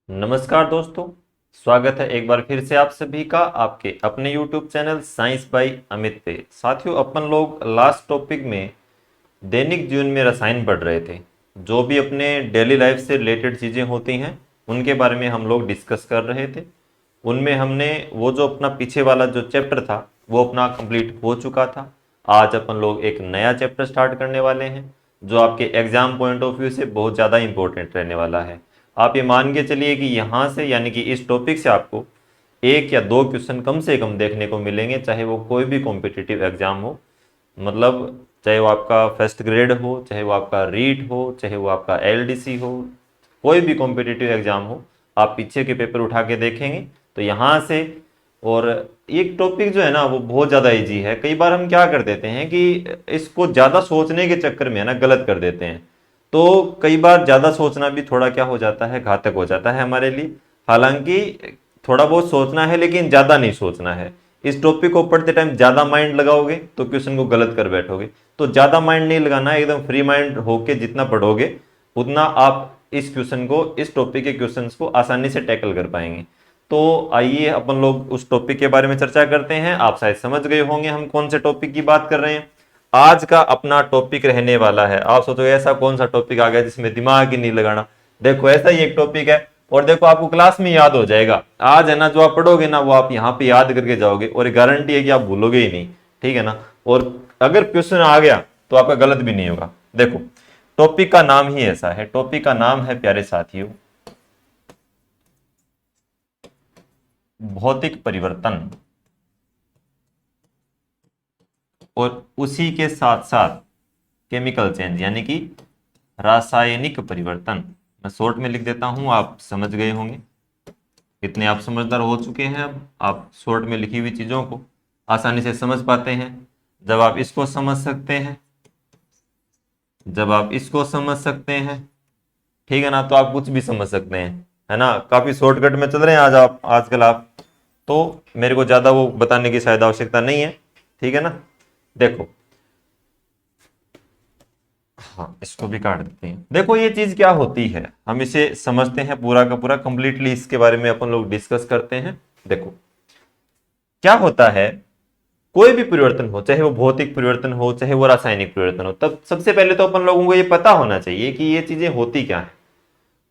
नमस्कार दोस्तों, स्वागत है एक बार फिर से आप सभी का आपके अपने YouTube channel science by Amit पे। साथियों, अपन लोग लास्ट टॉपिक में दैनिक जीवन में रसायन पढ़ रहे थे। जो भी अपने डेली लाइफ से रिलेटेड चीज़ें होती हैं उनके बारे में हम लोग डिस्कस कर रहे थे। उनमें हमने वो जो अपना पीछे वाला जो चैप्टर था वो अपना कंप्लीट हो चुका था। आज अपन लोग एक नया चैप्टर स्टार्ट करने वाले हैं जो आपके एग्जाम पॉइंट ऑफ व्यू से बहुत ज़्यादा इंपॉर्टेंट रहने वाला है। आप ये मान के चलिए कि यहाँ से यानी कि इस टॉपिक से आपको एक या दो क्वेश्चन कम से कम देखने को मिलेंगे, चाहे वो कोई भी कॉम्पिटिटिव एग्जाम हो। मतलब चाहे वो आपका फर्स्ट ग्रेड हो, चाहे वो आपका रीट हो, चाहे वो आपका एलडीसी हो, कोई भी कॉम्पिटिटिव एग्जाम हो, आप पीछे के पेपर उठा के देखेंगे तो यहाँ से। और एक टॉपिक जो है ना वो बहुत ज़्यादा इजी है। कई बार हम क्या कर देते हैं कि इसको ज़्यादा सोचने के चक्कर में है ना गलत कर देते हैं। तो कई बार ज़्यादा सोचना भी थोड़ा क्या हो जाता है, घातक हो जाता है हमारे लिए। हालांकि थोड़ा बहुत सोचना है लेकिन ज़्यादा नहीं सोचना है। इस टॉपिक को पढ़ते टाइम ज़्यादा माइंड लगाओगे तो क्वेश्चन को गलत कर बैठोगे। तो ज़्यादा माइंड नहीं लगाना है, एकदम फ्री माइंड होके जितना पढ़ोगे उतना आप इस क्वेश्चन को, इस टॉपिक के क्वेश्चंस को आसानी से टैकल कर पाएंगे। तो आइए अपन लोग उस टॉपिक के बारे में चर्चा करते हैं। आप शायद समझ गए होंगे हम कौन से टॉपिक की बात कर रहे हैं। आज का अपना टॉपिक रहने वाला है, आप सोचोगे ऐसा कौन सा टॉपिक आ गया जिसमें दिमाग ही नहीं लगाना। देखो ऐसा ही एक टॉपिक है और देखो आपको क्लास में याद हो जाएगा। आज है ना जो आप पढ़ोगे ना वो आप यहाँ पे याद करके जाओगे और गारंटी है कि आप भूलोगे ही नहीं, ठीक है ना। और अगर क्वेश्चन आ गया तो आपका गलत भी नहीं होगा। देखो टॉपिक का नाम ही ऐसा है, टॉपिक का नाम है प्यारे साथियों भौतिक परिवर्तन। और उसी के साथ साथ केमिकल चेंज यानी कि रासायनिक परिवर्तन। मैं शॉर्ट में लिख देता हूं, आप समझ गए होंगे। इतने आप समझदार हो चुके हैं अब, आप शॉर्ट में लिखी हुई चीजों को आसानी से समझ पाते हैं। जब आप इसको समझ सकते हैं, जब आप इसको समझ सकते हैं, ठीक है ना, तो आप कुछ भी समझ सकते हैं, है ना। काफी शॉर्टकट में चल रहे हैं आज आप, आजकल आप। तो मेरे को ज्यादा वो बताने की शायद आवश्यकता नहीं है, ठीक है ना। देखो, हाँ इसको भी काट देते हैं। देखो ये चीज क्या होती है, हम इसे समझते हैं पूरा का पूरा, कंप्लीटली इसके बारे में अपन लोग डिस्कस करते हैं। देखो क्या होता है, कोई भी परिवर्तन हो, चाहे वो भौतिक परिवर्तन हो चाहे वो रासायनिक परिवर्तन हो, तब सबसे पहले तो अपन लोगों को ये पता होना चाहिए कि ये चीजें होती क्या है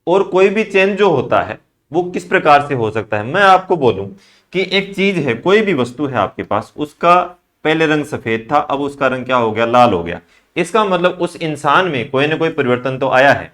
और कोई भी चेंज जो होता है वो किस प्रकार से हो सकता है। मैं आपको बोलूं कि एक चीज है, कोई भी वस्तु है आपके पास, उसका पहले रंग सफेद था, अब उसका रंग क्या हो गया, लाल हो गया। इसका मतलब उस इंसान में कोई ना कोई परिवर्तन तो आया है।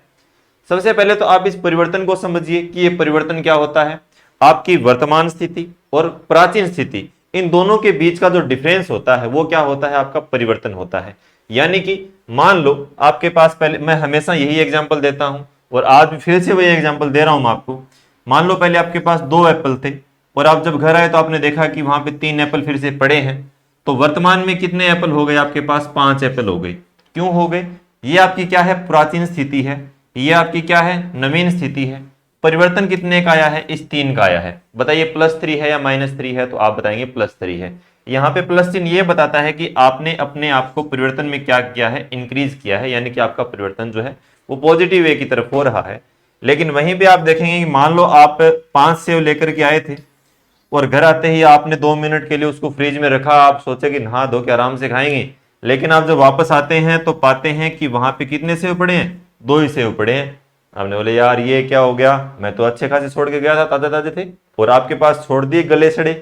सबसे पहले तो आप इस परिवर्तन को समझिए कि ये परिवर्तन क्या होता है। आपकी वर्तमान स्थिति और प्राचीन स्थिति, इन दोनों के बीच का जो डिफरेंस होता है वो क्या होता है, आपका परिवर्तन होता है। यानी कि मान लो आपके पास, पहले मैं हमेशा यही एग्जांपल देता हूं और आज भी फिर से वही एग्जांपल दे रहा हूं मैं आपको। मान लो पहले आपके पास 2 एप्पल थे और आप जब घर आए तो आपने देखा कि वहां पे 3 एप्पल फिर से पड़े हैं। तो वर्तमान में कितने एप्पल हो गए आपके पास, 5 एप्पल हो गए। क्यों हो गए, ये आपकी क्या है, प्राचीन स्थिति है। ये आपकी क्या है, नवीन स्थिति है। परिवर्तन कितने का आया है, इस 3 का आया है। बताइए +3 है या -3 है, तो आप बताएंगे +3 है। यहाँ पे प्लस चिन्ह ये बताता है कि आपने अपने आप को परिवर्तन में क्या किया है, इंक्रीज किया है, यानी कि आपका परिवर्तन जो है वो पॉजिटिव वे की तरफ हो रहा है। लेकिन वहीं पे आप देखेंगे कि मान लो आप 5 सेव लेकर के आए थे और घर आते ही आपने 2 मिनट के लिए उसको फ्रिज में रखा, आप सोचे कि नहा धो के आराम से खाएंगे। लेकिन आप जब वापस आते हैं तो पाते हैं कि वहां पे कितने सेव पड़े हैं, 2 ही सेव पड़े हैं। आपने बोले यार ये क्या हो गया, मैं तो अच्छे खासे छोड़ के गया था, ताजे ताजे थे, और आपके पास छोड़ दिए गले सड़े।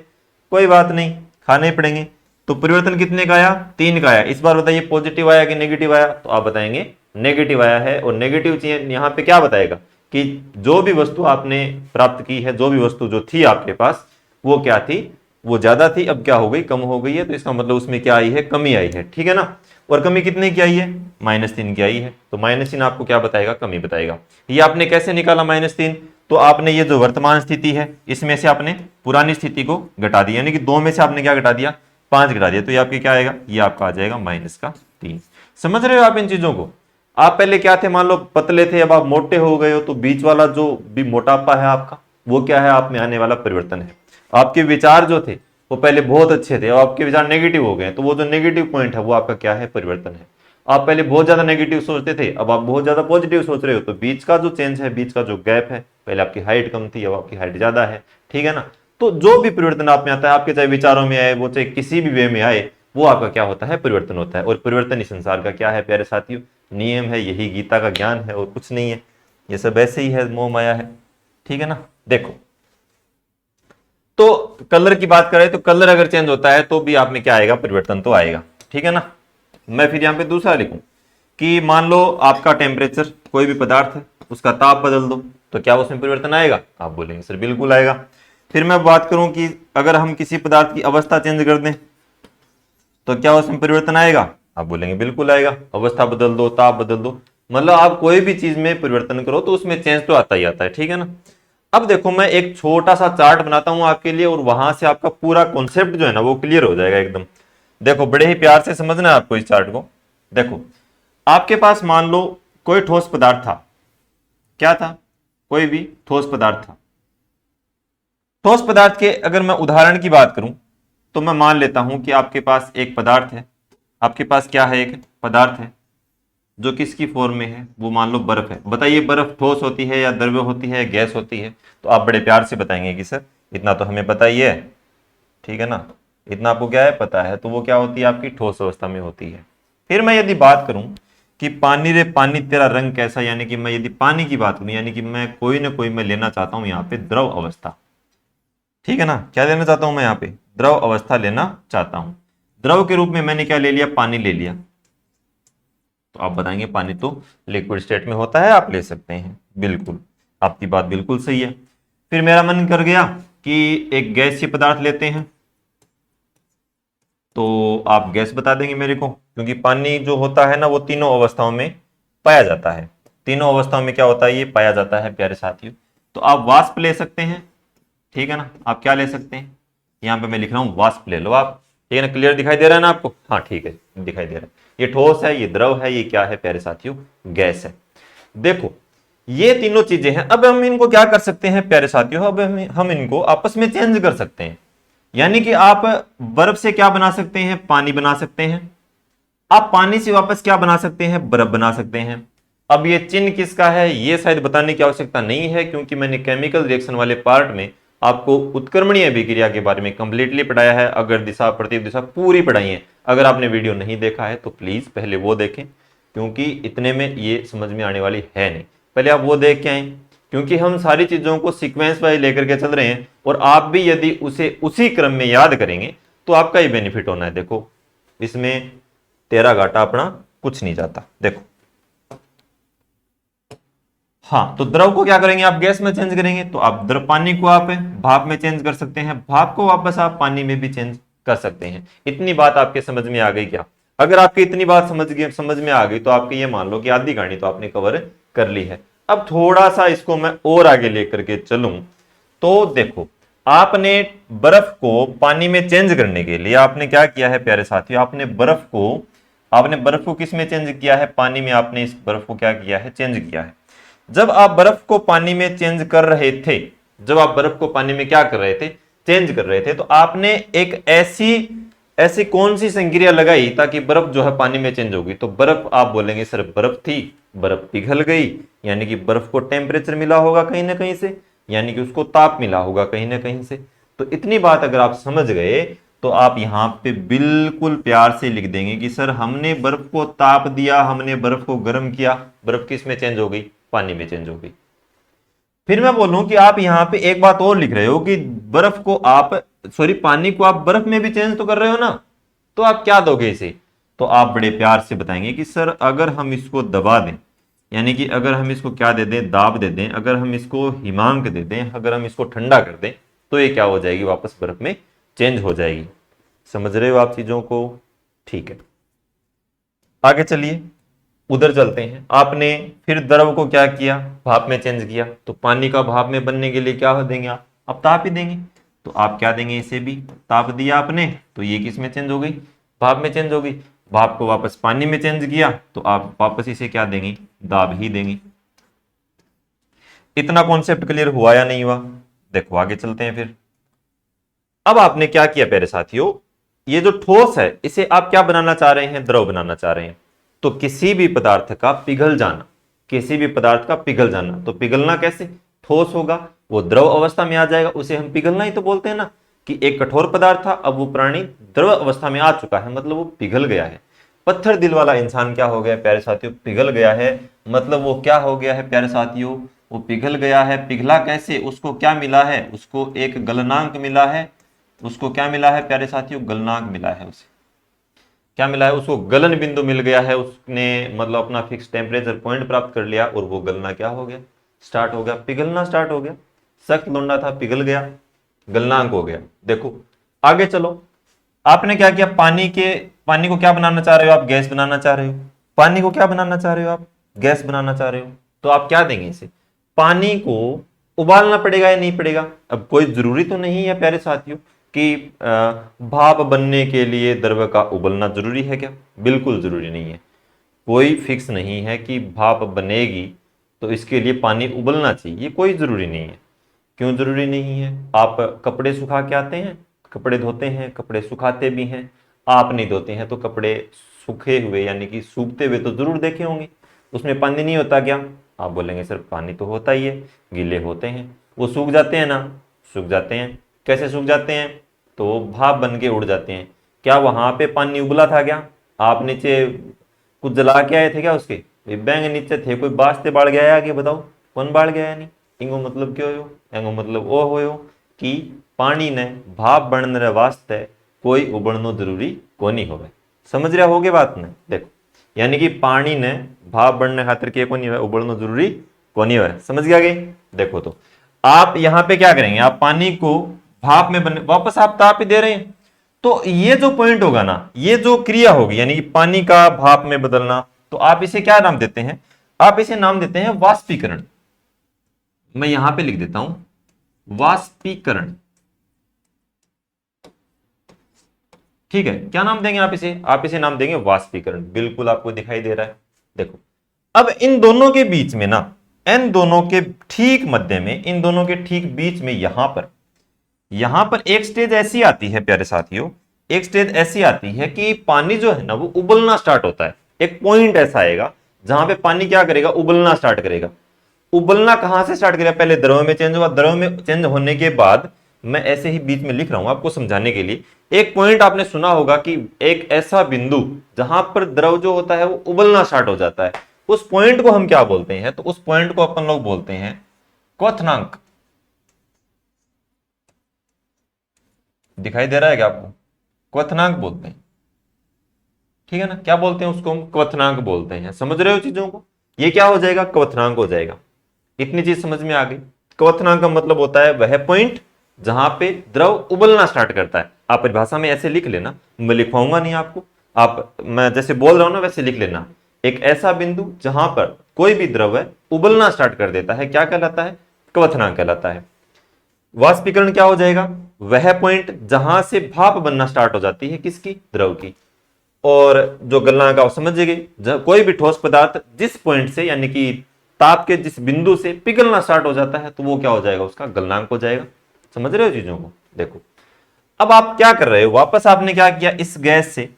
कोई बात नहीं, खाने ही पड़ेंगे। तो परिवर्तन कितने का आया, 3 का आया। इस बार बताइए पॉजिटिव आया कि नेगेटिव आया, तो आप बताएंगे नेगेटिव आया है। और नेगेटिव चीज यहाँ पे क्या बताएगा कि जो भी वस्तु आपने प्राप्त की है, जो भी वस्तु जो थी आपके पास वो क्या थी, वो ज्यादा थी, अब क्या हो गई, कम हो गई है। तो इसका मतलब उसमें क्या आई है, कमी आई है, ठीक है ना। और कमी कितने की आई है, -3 की आई है। तो -3 आपको क्या बताएगा, कमी बताएगा। ये आपने कैसे निकाला -3, तो आपने ये जो वर्तमान स्थिति है इसमें से आपने पुरानी स्थिति को घटा दिया, यानी कि 2 में से आपने क्या घटा दिया, 5 घटा दिया। तो ये आपके क्या आएगा, ये आपका आ जाएगा -3। समझ रहे हो आप इन चीजों को। आप पहले क्या थे, मान लो पतले थे, अब आप मोटे हो गए हो, तो बीच वाला जो भी मोटापा है आपका, वो क्या है, आप में आने वाला परिवर्तन है। आपके विचार जो थे वो पहले बहुत अच्छे थे, अब आपके विचार नेगेटिव हो गए, तो वो जो नेगेटिव पॉइंट है वो आपका क्या है, परिवर्तन है। आप पहले बहुत ज्यादा नेगेटिव सोचते थे, अब आप बहुत ज्यादा पॉजिटिव सोच रहे हो, तो बीच का जो चेंज है, बीच का जो गैप है, पहले आपकी हाइट कम थी, अब आपकी हाइट ज्यादा है, ठीक है ना। तो जो भी परिवर्तन आप में आता है, आपके चाहे विचारों में आए, वो चाहे किसी भी वे में आए, वो आपका क्या होता है, परिवर्तन होता है। और परिवर्तन इस संसार का क्या है प्यारे साथियों, नियम है, यही गीता का ज्ञान है और कुछ नहीं है। ये सब ऐसे ही है, मोह माया है, ठीक है ना। देखो, तो कलर की बात करें तो कलर अगर चेंज होता है तो भी आप में क्या आएगा, परिवर्तन तो आएगा, ठीक है ना। मैं फिर यहां पे दूसरा लिखूं कि मान लो आपका टेम्परेचर, कोई भी पदार्थ है, उसका ताप बदल दो तो क्या उसमें परिवर्तन आएगा, आप बोलेंगे सर बिल्कुल आएगा। फिर मैं बात करूं कि अगर हम किसी पदार्थ की अवस्था चेंज कर दें तो क्या उसमें परिवर्तन आएगा, आप बोलेंगे बिल्कुल आएगा। अवस्था बदल दो, ताप बदल दो, मतलब आप कोई भी चीज में परिवर्तन करो तो उसमें चेंज तो आता ही आता है, ठीक है ना। अब देखो, मैं एक छोटा सा चार्ट बनाता हूं आपके लिए और वहां से आपका पूरा कॉन्सेप्ट जो है ना वो क्लियर हो जाएगा एकदम। देखो, बड़े ही प्यार से समझना है आपको इस चार्ट को। देखो, आपके पास मान लो कोई ठोस पदार्थ था, क्या था, कोई भी ठोस पदार्थ था। ठोस पदार्थ के अगर मैं उदाहरण की बात करूं तो मैं मान लेता हूं कि आपके पास एक पदार्थ है, आपके पास क्या है, एक पदार्थ है जो किसकी फॉर्म में है, वो मान लो बर्फ है। बताइए बर्फ ठोस होती है या द्रव्य होती है, गैस होती है, तो आप बड़े प्यार से बताएंगे कि सर इतना तो हमें पता ही है, ठीक है ना, इतना आपको क्या है पता है, तो वो क्या होती है, आपकी ठोस अवस्था में होती है। फिर मैं यदि बात करूं कि पानी रे पानी तेरा रंग कैसा, यानी कि मैं यदि पानी की बात करूं, यानी कि मैं कोई ना कोई मैं लेना चाहता हूं यहाँ पे द्रव अवस्था, ठीक है ना। क्या लेना चाहता हूं मैं यहाँ पे, द्रव अवस्था लेना चाहता हूं। द्रव के रूप में मैंने क्या ले लिया, पानी ले लिया, तो आप बताएंगे पानी तो लिक्विड स्टेट में होता है, आप ले सकते हैं, बिल्कुल आपकी बात बिल्कुल सही है। फिर मेरा मन कर गया कि एक गैसीय पदार्थ लेते हैं, तो आप गैस बता देंगे मेरे को, क्योंकि पानी जो होता है ना वो तीनों अवस्थाओं में पाया जाता है। तीनों अवस्थाओं में क्या होता है, ये पाया जाता है प्यारे साथियों। तो आप वाष्प ले सकते हैं, ठीक है ना। आप क्या ले सकते हैं, यहां पे मैं लिख रहा हूं वाष्प ले लो आप, ठीक है ना। क्लियर दिखाई दे रहा है ना आपको, हाँ ठीक है, दिखाई दे रहा है। ये ठोस है, ये द्रव है, ये क्या है प्यारे साथियों, गैस है। देखो, ये तीनों चीजें हैं। अब हम इनको क्या कर सकते हैं प्यारे साथियों, अब हम इनको आपस में चेंज कर सकते हैं। यानी कि आप बर्फ से क्या बना सकते हैं, पानी बना सकते हैं। आप पानी से वापस क्या बना सकते हैं, बर्फ बना सकते हैं। अब ये चिन्ह किसका है, ये शायद बताने की आवश्यकता नहीं है, क्योंकि मैंने केमिकल रिएक्शन वाले पार्ट में आपको उत्क्रमणीय अभिक्रिया के बारे में कंप्लीटली पढ़ाया है। अगर दिशा प्रतीक दिशा पूरी पढ़ाई है, अगर आपने वीडियो नहीं देखा है तो प्लीज पहले वो देखें, क्योंकि इतने में ये समझ में आने वाली है नहीं। पहले आप वो देख के आए, क्योंकि हम सारी चीजों को सीक्वेंस वाइज लेकर के चल रहे हैं, और आप भी यदि उसे उसी क्रम में याद करेंगे तो आपका ही बेनिफिट होना है। देखो, इसमें तेरा घाटा अपना कुछ नहीं जाता। देखो, हाँ, तो द्रव को क्या करेंगे, आप गैस में चेंज करेंगे, तो आप द्रव पानी को आप भाप में चेंज कर सकते हैं, भाप को वापस आप पानी में भी चेंज कर सकते हैं। इतनी बात आपके समझ में आ गई क्या? अगर आपकी इतनी बात समझ में आ गई तो आपकी ये मान लो कि आधी कहानी तो आपने कवर कर ली है। अब थोड़ा सा इसको मैं और आगे लेकर के चलूं तो देखो, आपने बर्फ को पानी में चेंज करने के लिए आपने क्या किया है प्यारे साथियों, आपने बर्फ को किस में चेंज किया है, पानी में। आपने इस बर्फ को क्या किया है, चेंज किया है। जब आप बर्फ को पानी में चेंज कर रहे थे, जब आप बर्फ को पानी में क्या कर रहे थे, चेंज कर रहे थे, तो आपने एक ऐसी कौन सी संक्रिया लगाई ताकि बर्फ जो है पानी में चेंज होगी। तो बर्फ, आप बोलेंगे सर बर्फ थी, बर्फ पिघल गई, यानी कि बर्फ को टेम्परेचर मिला होगा कहीं ना कहीं से, यानी कि उसको ताप मिला होगा कहीं ना कहीं से। तो इतनी बात अगर आप समझ गए तो आप यहां पे बिल्कुल प्यार से लिख देंगे कि सर हमने बर्फ को ताप दिया, हमने बर्फ को गर्म किया, बर्फ किस में चेंज हो गई, पानी में चेंज हो गई। फिर मैं बोलूं कि आप यहां पे एक बात और लिख रहे हो कि बर्फ को आप, सॉरी, पानी को आप बर्फ में भी चेंज तो कर रहे हो ना, तो आप क्या दोगे इसे? तो आप बड़े प्यार से बताएंगे कि सर अगर हम इसको दबा दें, यानी कि अगर हम इसको क्या दे दें, दाब दे दें, अगर हम इसको हिमांक दे दें, अगर हम इसको ठंडा कर दें, तो ये क्या हो जाएगी, वापस बर्फ में चेंज हो जाएगी। समझ रहे हो आप चीजों को? ठीक है, आगे चलिए, उधर चलते हैं। आपने फिर द्रव को क्या किया, भाप में चेंज किया, तो पानी का भाप में बनने के लिए क्या देंगे आप ताप ही देंगे। तो आप क्या देंगे, इसे भी ताप दिया आपने, तो ये किस में चेंज हो गई, भाप में चेंज हो गई। भाप को वापस पानी में चेंज किया तो आप वापस इसे क्या देंगे, दाब ही देंगे। इतना कॉन्सेप्ट क्लियर हुआ या नहीं हुआ? देखो आगे चलते हैं फिर। अब आपने क्या किया प्यारे साथियों, ये जो ठोस है इसे आप क्या बनाना चाह रहे हैं, द्रव बनाना चाह रहे हैं। तो किसी भी पदार्थ का पिघल जाना, किसी भी पदार्थ का पिघल जाना, तो पिघलना कैसे, ठोस होगा, वो द्रव अवस्था में आ जाएगा, उसे हम पिघलना ही तो बोलते हैं ना, कि एक कठोर पदार्थ था, अब वो प्राणी द्रव अवस्था में आ चुका है, मतलब वो पिघल गया है। पत्थर दिल वाला इंसान क्या हो गया प्यारे साथियों, पिघल गया है, मतलब वो क्या हो गया है प्यारे साथियों, वो पिघल गया है। पिघला कैसे, उसको क्या मिला है, उसको एक गलनांक मिला है, उसको क्या मिला है प्यारे साथियों, गलनांक मिला है। उसे क्या मिला है, उसको गलन बिंदु मिल गया है, उसने मतलब अपना फिक्स टेम्परेचर पॉइंट प्राप्त कर लिया, और वो गलना क्या हो गया, स्टार्ट हो गया, पिघलना स्टार्ट हो गया। सख्त लोंडा था, पिघल गया, गलनांक हो गया। देखो आगे चलो, आपने क्या किया, पानी को क्या बनाना चाह रहे हो आप, गैस बनाना चाह रहे हो। पानी को क्या बनाना चाह रहे हो आप, गैस बनाना चाह रहे हो। तो आप क्या देंगे इसे, पानी को उबालना पड़ेगा या नहीं पड़ेगा। अब कोई जरूरी तो नहीं है प्यारे साथियों कि भाप बनने के लिए द्रव का उबलना जरूरी है क्या, बिल्कुल जरूरी नहीं है। कोई फिक्स नहीं है कि भाप बनेगी तो इसके लिए पानी उबलना चाहिए, ये कोई जरूरी नहीं है। क्यों जरूरी नहीं है, आप कपड़े सुखा के आते हैं, कपड़े धोते हैं, कपड़े सुखाते भी हैं, आप नहीं धोते हैं तो कपड़े सूखे हुए यानी कि सूखते हुए तो जरूर देखे होंगे, उसमें पानी नहीं होता क्या। आप बोलेंगे सर पानी तो होता ही है, गीले होते हैं, वो सूख जाते हैं ना, सूख जाते हैं। कैसे सूख जाते हैं, तो वो भाप बन के उड़ जाते हैं। क्या वहां पे पानी उबला था क्या, आप नीचे कुछ जला के आए थे क्या उसके, बैंग नीचे थे, कोई बास्ते बाढ़ गया आगे बताओ, कौन बाढ़ गया नहीं। इंगो मतलब क्यों हो, एंगो मतलब ओ हो कि पानी ने भाप बनने वास्ते कोई उबलनो जरूरी कोनी होवे। समझ रहे होगे बात ने, देखो यानी कि पानी ने भाप बनने खातिर के कोनी है, उबलनो जरूरी कोनी है। समझ गया गई। देखो तो आप यहां पे क्या करेंगे, आप पानी को भाप में बनने वापस आप ताप ही दे रहे हैं, तो ये जो पॉइंट होगा ना, ये जो क्रिया होगी यानी कि पानी का भाप में बदलना, तो आप इसे क्या नाम देते हैं, आप इसे नाम देते हैं वाष्पीकरण। मैं यहां पे लिख देता हूं वाष्पीकरण। ठीक है, क्या नाम देंगे आप इसे नाम देंगे वाष्पीकरण। बिल्कुल आपको दिखाई दे रहा है। देखो अब इन दोनों के बीच में ना, इन दोनों के ठीक मध्य में, इन दोनों के ठीक बीच में यहां पर एक स्टेज ऐसी आती है प्यारे साथियों, एक स्टेज ऐसी आती है कि पानी जो है ना वो उबलना स्टार्ट होता है। एक पॉइंट ऐसा आएगा जहां पे पानी क्या करेगा, उबलना स्टार्ट करेगा। उबलना कहां से स्टार्ट करेगा, पहले द्रव में चेंज हुआ, द्रव में चेंज होने के बाद, मैं ऐसे ही बीच में लिख रहा हूं आपको समझाने के लिए, एक पॉइंट आपने सुना होगा कि एक ऐसा बिंदु जहां पर द्रव जो होता है वो उबलना स्टार्ट हो जाता है, उस पॉइंट को हम क्या बोलते हैं, तो उस पॉइंट को अपन लोग बोलते हैं क्वथनांक। दिखाई दे रहा है क्या आपको, क्वथनांक बोलते हैं। ठीक है ना, क्या बोलते हैं उसको, हम क्वथनांक बोलते हैं। समझ रहे हो चीजों को, ये क्या हो जाएगा, क्वथनांक हो जाएगा। इतनी चीज समझ में आ गई। क्वथनांक का मतलब होता है वह पॉइंट जहां पे द्रव उबलना स्टार्ट करता है। आप परिभाषा में ऐसे लिख लेना, मैं लिखवाऊंगा नहीं आपको, आप मैं जैसे बोल रहा हूं ना वैसे लिख लेना। एक ऐसा बिंदु जहां पर कोई भी द्रव है उबलना स्टार्ट कर देता है, क्या कहलाता है, क्वथनांक कहलाता है। वाष्पीकरण क्या हो जाएगा, वह पॉइंट जहां से भाप बनना स्टार्ट हो जाती है, किसकी, द्रव की। और जो गलनांक आप समझ गए, कोई भी ठोस पदार्थ जिस पॉइंट से यानी कि ताप के जिस बिंदु से पिघलना स्टार्ट हो जाता है, तो वो क्या हो जाएगा, उसका गलनांक हो जाएगा। समझ रहे हो चीजों को। देखो अब आप क्या कर रहे हो, वापस आपने क्या किया, इस गैस से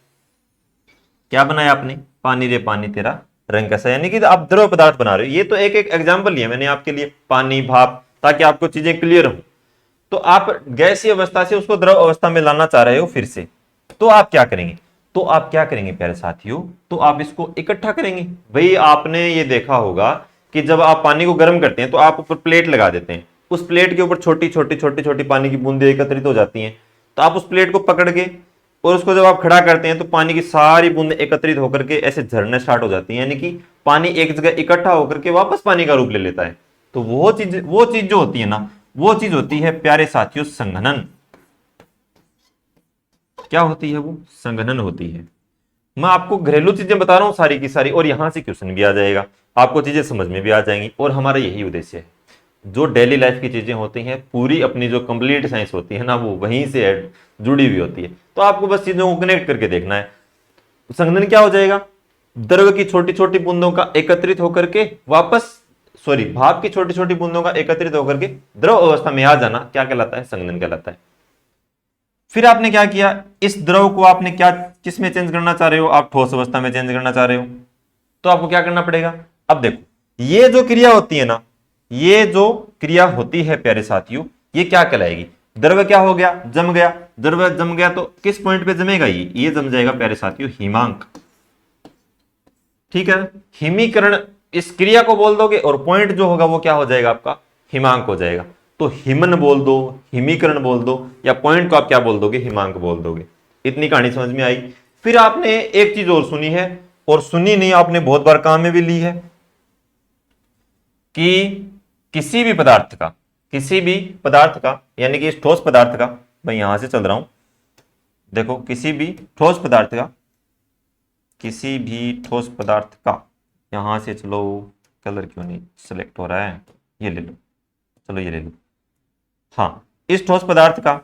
क्या बनाया आपने, पानी रे पानी तेरा रंग कैसा, यानी कि आप द्रव पदार्थ बना रहे हो। ये तो एक एक एग्जाम्पल लिया मैंने आपके लिए, पानी भाप, ताकि आपको चीजें क्लियर हो। तो आप गैसीय अवस्था से उसको द्रव अवस्था में लाना चाह रहे हो फिर से, तो आप क्या करेंगे, तो आप क्या करेंगे प्यारे साथियों, तो आप इसको इकट्ठा करेंगे। भाई आपने ये देखा होगा कि जब आप पानी को गर्म करते हैं तो आप ऊपर प्लेट लगा देते हैं, उस प्लेट के ऊपर छोटी छोटी छोटी छोटी पानी की बूंदें एकत्रित हो जाती हैं। तो आप उस प्लेट को पकड़ के और उसको जब आप खड़ा करते हैं तो पानी की सारी बूंदें एकत्रित होकर के ऐसे झरने स्टार्ट हो जाती हैं, यानी कि पानी एक जगह इकट्ठा होकर के वापस पानी का रूप ले लेता है। तो वो चीज जो होती है ना, वो चीज होती है प्यारे साथियों संघनन। क्या होती है वो, संघनन होती है। मैं आपको घरेलू चीजें बता रहा हूं सारी की सारी, और यहां से क्वेश्चन भी आ जाएगा, आपको चीजें समझ में भी आ जाएंगी। और हमारा यही उद्देश्य है, जो डेली लाइफ की चीजें होती हैं, पूरी अपनी जो कंप्लीट साइंस होती है ना, वो वहीं से जुड़ी हुई होती है। तो आपको बस चीजों को कनेक्ट करके देखना है। संघनन क्या हो जाएगा, द्रव की छोटी छोटी बूंदों का एकत्रित होकर के वापस, सॉरी भाप की छोटी छोटी बूंदों का एकत्रित होकर के द्रव अवस्था में आ जाना, क्या कहलाता है, संघनन कहलाता है। फिर आपने क्या किया, इस द्रव को आपने क्या, किस में चेंज करना चाह रहे हो, आप ठोस अवस्था में चेंज करना चाह रहे हो, तो आपको क्या करना पड़ेगा। अब देखो ये जो क्रिया होती है ना, ये जो क्रिया होती है प्यारे साथियों, ये क्या कहलाएगी? द्रव्य क्या हो गया? जम गया। द्रव्य जम गया तो किस पॉइंट पे जमेगा? ये जम जाएगा प्यारे साथियों हिमांक। ठीक है, हिमीकरण इस क्रिया को बोल दोगे और पॉइंट जो होगा वो क्या हो जाएगा आपका? हिमांक हो जाएगा। तो हिमन बोल दो, हिमीकरण बोल दो, या पॉइंट को आप क्या बोल दोगे? हिमांक बोल दोगे। इतनी कहानी समझ में आई। फिर आपने एक चीज और सुनी है, और सुनी नहीं, आपने बहुत बार काम में भी ली है, कि किसी भी पदार्थ का यानी कि इस ठोस पदार्थ का, मैं यहां से चल रहा हूं, देखो किसी भी ठोस पदार्थ का, यहां से चलो, कलर क्यों नहीं सिलेक्ट हो रहा है? ये ले लो, चलो ये ले लो। हाँ, इस ठोस पदार्थ का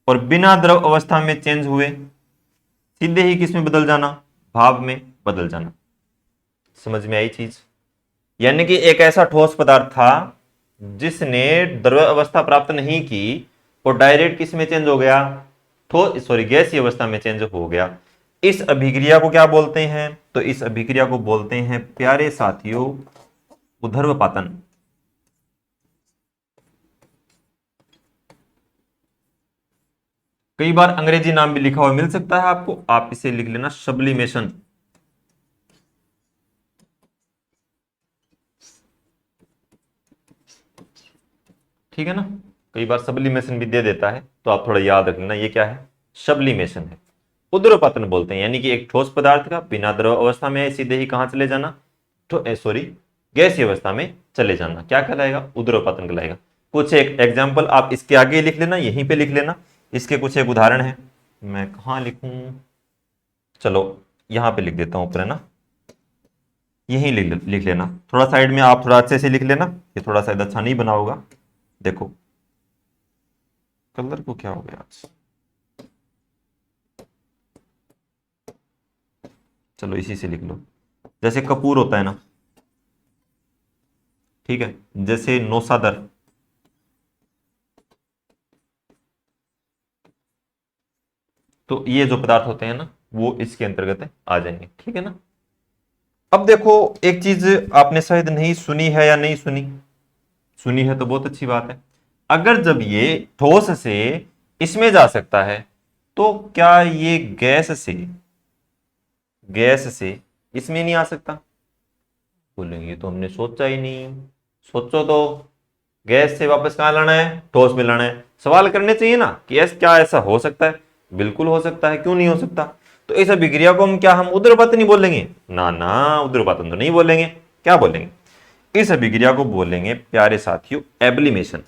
और बिना द्रव अवस्था में चेंज हुए सीधे ही किस में बदल जाना? भाप में बदल जाना। समझ में आई चीज? यानी कि एक ऐसा ठोस पदार्थ था जिसने द्रव अवस्था प्राप्त नहीं की और डायरेक्ट किस में चेंज हो गया? गैसीय अवस्था में चेंज हो गया। इस अभिक्रिया को क्या बोलते हैं? तो इस अभिक्रिया को बोलते हैं प्यारे साथियों ऊर्ध्वपातन। कई बार अंग्रेजी नाम भी लिखा हुआ मिल सकता है आपको, आप इसे लिख लेना सब्लिमेशन। ठीक है ना, कई बार सब्लिमेशन भी दे देता है, तो आप थोड़ा याद रख लेना ये क्या है? सब्लिमेशन है। ऊर्ध्वपातन बोलते हैं, यानी कि एक ठोस पदार्थ का बिना द्रव अवस्था में सीधे ही कहां चले जाना? गैसीय अवस्था में चले जाना। क्या कहलाएगा? ऊर्ध्वपातन कहलाएगा। कुछ एक एग्जाम्पल आप इसके आगे लिख लेना, यहीं पे लिख लेना। इसके कुछ एक उदाहरण है, मैं कहां लिखूं? चलो यहां पे लिख देता हूं ऊपर, है ना, यहीं लिख लेना। थोड़ा साइड में आप थोड़ा अच्छे से लिख लेना, ये थोड़ा शायद अच्छा नहीं बना होगा। देखो कलर को क्या हो गया आज? चलो इसी से लिख लो। जैसे कपूर होता है ना, ठीक है, जैसे नौसादर, तो ये जो पदार्थ होते हैं ना, वो इसके अंतर्गत आ जाएंगे। ठीक है ना। अब देखो एक चीज आपने शायद नहीं सुनी है, या नहीं सुनी, सुनी है तो बहुत अच्छी बात है। अगर जब ये ठोस से इसमें जा सकता है, तो क्या ये गैस से इसमें नहीं आ सकता? बोलेंगे तो हमने सोचा ही नहीं। सोचो तो, गैस से वापस कहां लाना है? ठोस में लाना है। सवाल करने चाहिए ना कि क्या ऐसा हो सकता है? बिल्कुल हो सकता है, क्यों नहीं हो सकता? तो इस अभिक्रिया को हम ऊर्ध्वपातन नहीं बोलेंगे? ना ना, ऊर्ध्वपातन तो नहीं बोलेंगे। क्या बोलेंगे? इस अभिक्रिया को बोलेंगे प्यारे साथियों एब्लिमेशन।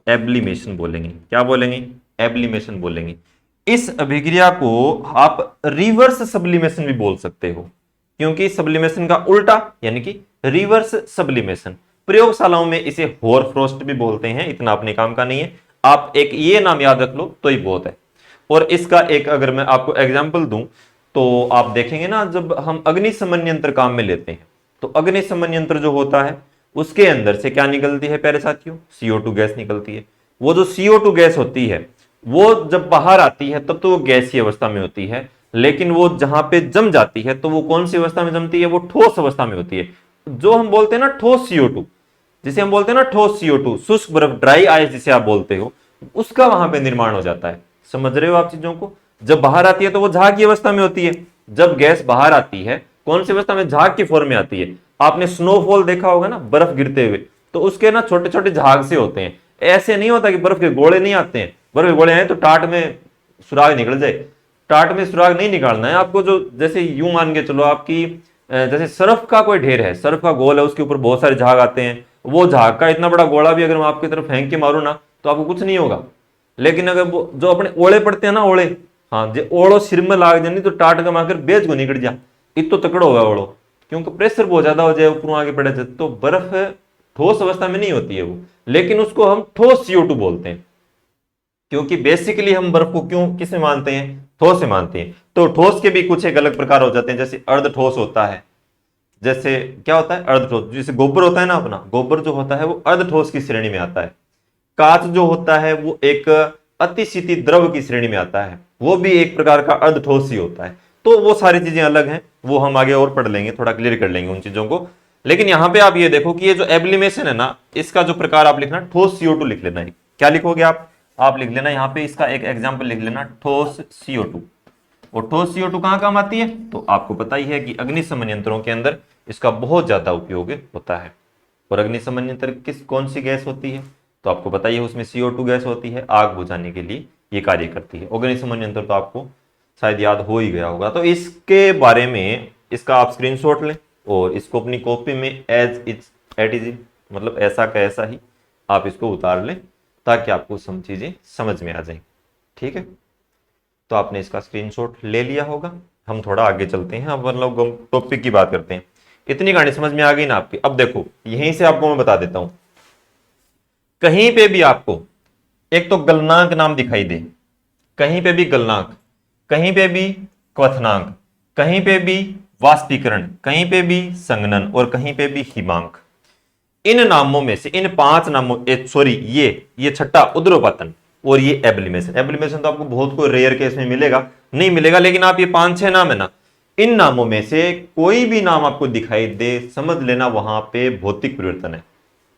एब्लिमेशन बोलेंगे। क्या बोलेंगे? एब्लिमेशन बोलेंगे। इस अभिक्रिया को आप रिवर्स सब्लिमेशन भी बोल सकते हो, क्योंकि सब्लिमेशन का उल्टा यानी कि रिवर्स सब्लिमेशन। प्रयोगशालाओं में इसे होरफ्रोस्ट भी बोलते हैं, इतना अपने काम का नहीं है। आप एक ये नाम याद रख लो तो ही बहुत है। और इसका एक अगर मैं आपको एग्जांपल दूं, तो आप देखेंगे ना, जब हम अग्निशमन यंत्र काम में लेते हैं, तो अग्निशमन यंत्र जो होता है उसके अंदर से क्या निकलती है प्यारे साथियों? CO2 गैस निकलती है। वो जो CO2 गैस होती है, वो जब बाहर आती है तब तो वो गैसीय अवस्था में होती है, लेकिन वो जहां पे जम जाती है तो वो कौन सी अवस्था में जमती है? वो ठोस अवस्था में होती है। जो हम बोलते हैं ना ठोस CO2, जिसे हम बोलते हैं ना ठोस CO2, शुष्क बर्फ, ड्राई आइस जिसे आप बोलते हो, उसका वहां पे निर्माण हो जाता है। समझ रहे हो आप चीजों को? जब बाहर आती है तो वो झाग की अवस्था में होती है। जब गैस बाहर आती है कौन सी अवस्था में? झाग की फॉर्म में आती है। आपने स्नोफॉल देखा होगा ना, बर्फ गिरते हुए, तो उसके ना छोटे छोटे झाग से होते हैं। ऐसे नहीं होता कि बर्फ के गोले नहीं आते हैं। बर्फ के गोले आए तो टाट में सुराग निकल जाए। टाट में सुराग नहीं निकालना है आपको। जो जैसे यूं मान के चलो आपकी जैसे सर्फ का कोई ढेर है, सर्फ का गोल है, उसके ऊपर बहुत सारे झाग आते हैं। वो झाग का इतना बड़ा गोला भी अगर मैं आपकी तरफ फेंक के मारूं ना, तो आपको कुछ नहीं होगा। लेकिन अगर वो जो अपने ओले पड़ते हैं ना, ओले, हाँ, जो ओड़ो सिर में लाग जानी तो टाट का माकर बेच को निकल जा, इतो तकड़ो होगा ओड़ो, क्योंकि प्रेशर बहुत ज्यादा हो जाए, ऊपर आगे पड़े जाए। तो बर्फ ठोस अवस्था में नहीं होती है वो, लेकिन उसको हम ठोस CO2 बोलते हैं, क्योंकि बेसिकली हम बर्फ को क्यों किस में मानते हैं? ठोस में मानते हैं। तो ठोस के भी कुछ एक अलग प्रकार हो जाते हैं, जैसे अर्ध ठोस होता है। जैसे क्या होता है? अर्ध ठोस। जैसे गोबर होता है ना, अपना गोबर जो होता है वो अर्ध ठोस की श्रेणी में आता है। कांच जो होता है वो एक अतिशीति द्रव की श्रेणी में आता है, वो भी एक प्रकार का अर्ध ठोस ही होता है। तो वो सारी चीजें अलग हैं, वो हम आगे और पढ़ लेंगे, थोड़ा क्लियर कर लेंगे उन चीजों को। लेकिन यहां पे आप ये देखो कि ये जो एब्लिमेशन है ना, इसका जो प्रकार आप लिखना ठोस CO2 लिख लेना है। क्या लिखोगे आप लिख लेना यहाँ पे इसका एक एग्जाम्पल लिख लेना, ठोस CO2। और ठोस CO2 कहां काम आती है, तो आपको पता ही है कि अग्निशमन यंत्रों के अंदर इसका बहुत ज्यादा उपयोग होता है। और अग्निशमन यंत्र कौन सी गैस होती है, तो आपको पता ही है उसमें CO2 गैस होती है, आग बुझाने के लिए ये कार्य करती है। अग्निशमन यंत्र तो आपको शायद याद हो ही गया होगा। तो इसके बारे में इसका आप स्क्रीनशॉट लें और इसको अपनी कॉपी में एज इट इज मतलब ऐसा का ऐसा ही आप इसको उतार लें, ताकि आपको सब चीजें समझ में आ जाए। ठीक है, तो आपने इसका स्क्रीनशॉट ले लिया होगा। हम थोड़ा आगे चलते हैं, अब मतलब टॉपिक की बात करते हैं। इतनी कहानी समझ में आ गई ना आपकी। अब देखो यहीं से आपको मैं बता देता हूं, कहीं पे भी आपको एक तो गलनांक नाम दिखाई दे, कहीं पे भी गलनांक, कहीं पे भी क्वथनांक, कहीं पे भी वाष्पीकरण, कहीं पे भी संघनन और कहीं पे भी हिमांक, इन नामों में से इन 5 नामों सॉरी ये छठा उद्रोपातन और ये एब्लिमेशन। एब्लिमेशन तो आपको बहुत कोई रेयर केस में मिलेगा, नहीं मिलेगा, लेकिन आप ये 5-6 नाम है ना, इन नामों में से कोई भी नाम आपको दिखाई दे, समझ लेना वहां पे भौतिक परिवर्तन है।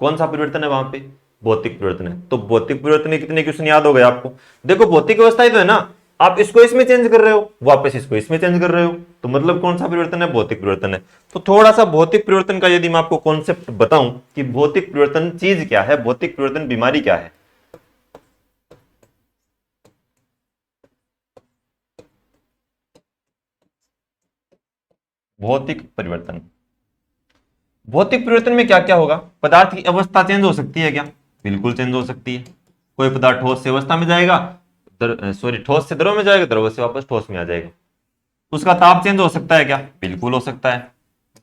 कौन सा परिवर्तन है वहां पे, भौतिक परिवर्तन है। तो भौतिक परिवर्तन के कितने क्वेश्चन याद हो गए आपको। देखो भौतिक अवस्था ही तो है ना, आप इसको इसमें चेंज कर रहे हो, वापस इसको इसमें चेंज कर रहे हो, तो मतलब कौन सा परिवर्तन है, भौतिक परिवर्तन है। तो थोड़ा सा भौतिक परिवर्तन का यदि मैं आपको कॉन्सेप्ट बताऊं कि भौतिक परिवर्तन चीज क्या है, भौतिक परिवर्तन बीमारी क्या है। भौतिक परिवर्तन, भौतिक परिवर्तन में क्या क्या होगा, पदार्थ की अवस्था चेंज हो सकती है क्या, बिल्कुल चेंज हो सकती है। कोई पदार्थ ठोस से अवस्था में जाएगा, ठोस से द्रव में जाएगा, द्रव से वापस ठोस में आ जाएगा। उसका ताप चेंज हो सकता है क्या, बिल्कुल हो सकता है।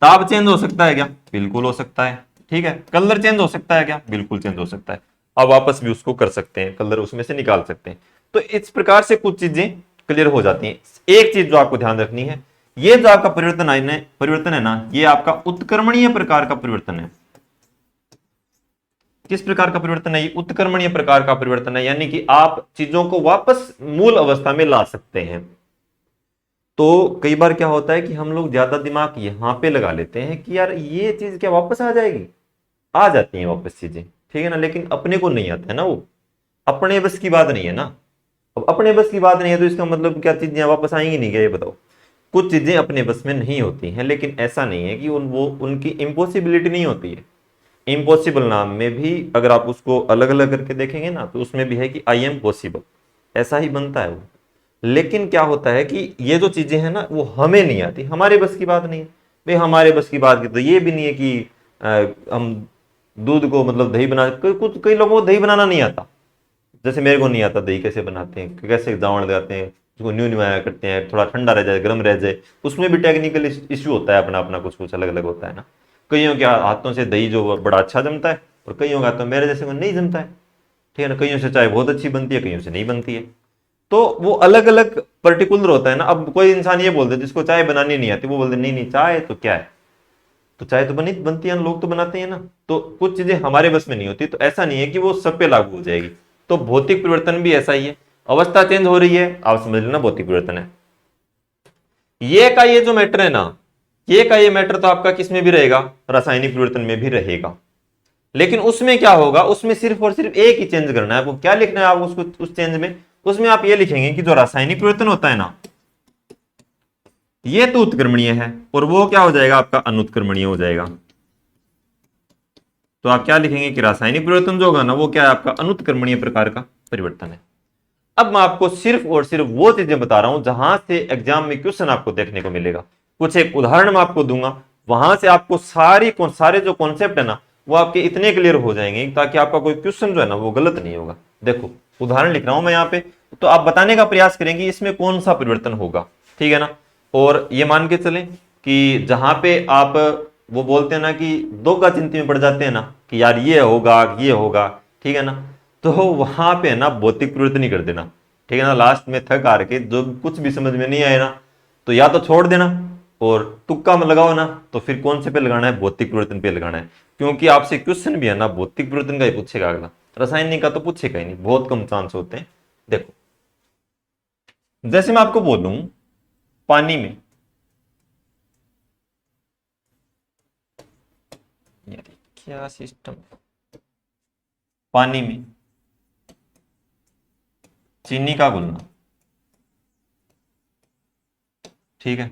ताप चेंज हो सकता है क्या, बिल्कुल हो सकता है। ठीक है, कलर चेंज हो सकता है क्या, बिल्कुल चेंज हो सकता है। अब वापस भी उसको कर सकते हैं, कलर उसमें से निकाल सकते हैं। तो इस प्रकार से कुछ चीजें क्लियर हो जाती हैं। एक चीज जो आपको ध्यान रखनी है, ये जो आपका परिवर्तन है ना, ये आपका उत्क्रमणीय प्रकार का परिवर्तन है। किस प्रकार का परिवर्तन है, ये उत्क्रमणीय प्रकार का परिवर्तन है, यानी कि आप चीजों को वापस मूल अवस्था में ला सकते हैं। तो कई बार क्या होता है कि हम लोग ज्यादा दिमाग यहां पे लगा लेते हैं कि यार ये चीज क्या वापस आ जाएगी, आ जाती है वापस चीजें, ठीक है ना, लेकिन अपने को नहीं आता है ना, वो अपने बस की बात नहीं है ना। अब अपने बस की बात नहीं है तो इसका मतलब क्या चीजें वापस आएंगी नहीं क्या, ये बताओ। कुछ चीजें अपने बस में नहीं होती हैं, लेकिन ऐसा नहीं है कि उनकी इम्पॉसिबिलिटी नहीं होती है। इम्पॉसिबल नाम में भी अगर आप उसको अलग अलग करके देखेंगे ना, तो उसमें भी है कि आई एम पॉसिबल, ऐसा ही बनता है वो। लेकिन क्या होता है कि ये जो चीजें हैं ना, वो हमें नहीं आती, हमारे बस की बात नहीं है। भाई हमारे बस की बात की तो ये भी नहीं है कि हम दूध को मतलब दही बना, कई लोगों को दही बनाना नहीं आता। जैसे मेरे को नहीं आता दही कैसे बनाते हैं, कैसे जावण लगाते हैं, उसको न्यू न्यूया करते हैं, थोड़ा ठंडा रह जाए, गर्म रह जाए, उसमें भी टेक्निकल इश्यू होता है, अपना अपना कुछ कुछ अलग अलग होता है ना। कईयों के हाथों से दही जो बड़ा अच्छा जमता है, और कईयों के हाथों मेरे जैसे को नहीं जमता है, ठीक है ना। कईयों से चाय बहुत अच्छी बनती है, कईयों से नहीं बनती है। तो वो अलग अलग पर्टिकुलर होता है ना। अब कोई इंसान ये बोल दे जिसको चाय बनानी नहीं आती, वो बोलते नहीं नहीं चाय तो क्या है, तो चाय तो बनती है, लोग तो बनाते हैं ना। तो कुछ चीजें हमारे बस में नहीं होती, तो ऐसा नहीं है कि वो सब पे लागू हो जाएगी। तो भौतिक परिवर्तन भी ऐसा ही है, अवस्था चेंज हो रही है, आप समझ लेना भौतिक परिवर्तन है। ये जो मैटर है ना, ये मैटर तो आपका किस में भी रहेगा, रासायनिक परिवर्तन में भी रहेगा। लेकिन उसमें क्या होगा, उसमें सिर्फ और सिर्फ एक ही चेंज करना है आपको। क्या लिखना है आप उसको, उस चेंज में, उसमें आप ये लिखेंगे कि जो रासायनिक परिवर्तन होता है ना, ये तो उत्क्रमणीय है, और वो क्या हो जाएगा आपका अनुत्क्रमणीय हो जाएगा। तो आप क्या लिखेंगे कि रासायनिक परिवर्तन जो होगा ना, वो क्या है आपका अनुत्क्रमणीय प्रकार का परिवर्तन है। अब मैं आपको सिर्फ और सिर्फ वो चीजें बता रहा हूं जहां से एग्जाम में क्वेश्चन आपको देखने को मिलेगा। कुछ एक उदाहरण मैं आपको दूंगा, वहां से आपको सारे जो कॉन्सेप्ट है ना, वो आपके इतने क्लियर हो जाएंगे ताकि आपका कोई क्वेश्चन जो है ना, वो गलत नहीं होगा। देखो उदाहरण लिख रहा हूं मैं यहाँ पे, तो आप बताने का प्रयास करेंगे इसमें कौन सा परिवर्तन होगा, ठीक है ना। और ये मान के चलें कि जहां पे आप वो बोलते हैं ना कि दो का चिंता में पड़ जाते हैं ना, कि यार ये होगा, ठीक है ना, तो वहां पे ना भौतिक परिवर्तन ही कर देना, ठीक है ना। लास्ट में थक हार के जो कुछ भी समझ में नहीं आए ना, तो या तो छोड़ देना और तुक्का में लगाओ ना, तो फिर कौन से पे लगाना है, भौतिक परिवर्तन पे लगाना है। क्योंकि आपसे क्वेश्चन भी है ना भौतिक परिवर्तन का ही पूछेगा अगला, रासायनिक का तो पूछेगा ही नहीं, बहुत कम चांस होते हैं। देखो जैसे मैं आपको बोलूं पानी में, यार क्या सिस्टम, पानी में चीनी का घुलना, ठीक है,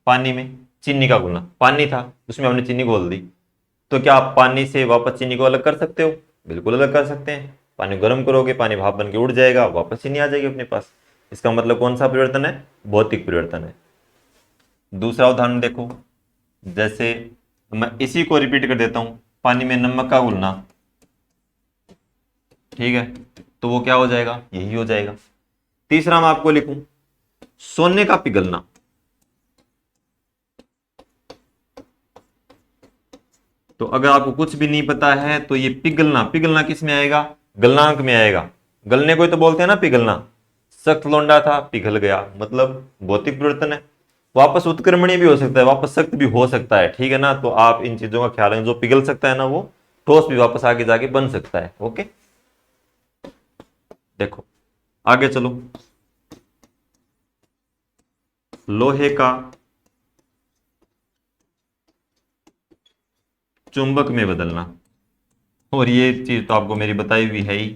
पानी में चीनी का घुलना, पानी था उसमें हमने चीनी घोल दी, तो क्या आप पानी से वापस चीनी को अलग कर सकते हो? बिल्कुल अलग कर सकते हैं। पानी गर्म करोगे, पानी भाप बन के उड़ जाएगा, वापस चीनी आ जाएगी अपने पास। इसका मतलब कौन सा परिवर्तन है? भौतिक परिवर्तन है। दूसरा उदाहरण देखो, जैसे मैं इसी को रिपीट कर देता हूं, पानी में नमक का घुलना, ठीक है, तो वो क्या हो जाएगा? यही हो जाएगा। तीसरा मैं आपको लिखूं, सोने का पिघलना, तो अगर आपको कुछ भी नहीं पता है तो ये पिघलना, पिघलना किस में आएगा? गलनांक में आएगा। गलने को ही तो बोलते हैं ना पिघलना। सख्त लोंडा था, पिघल गया, मतलब भौतिक परिवर्तन है। वापस उत्क्रमणीय भी हो सकता है, वापस सख्त भी हो सकता है, ठीक है ना। तो आप इन चीजों का ख्याल रखें, जो पिघल सकता है ना वो ठोस भी वापस आगे जाके बन सकता है। ओके, देखो आगे चलो, लोहे का चुंबक में बदलना, और ये चीज तो आपको मेरी बताई हुई है ही,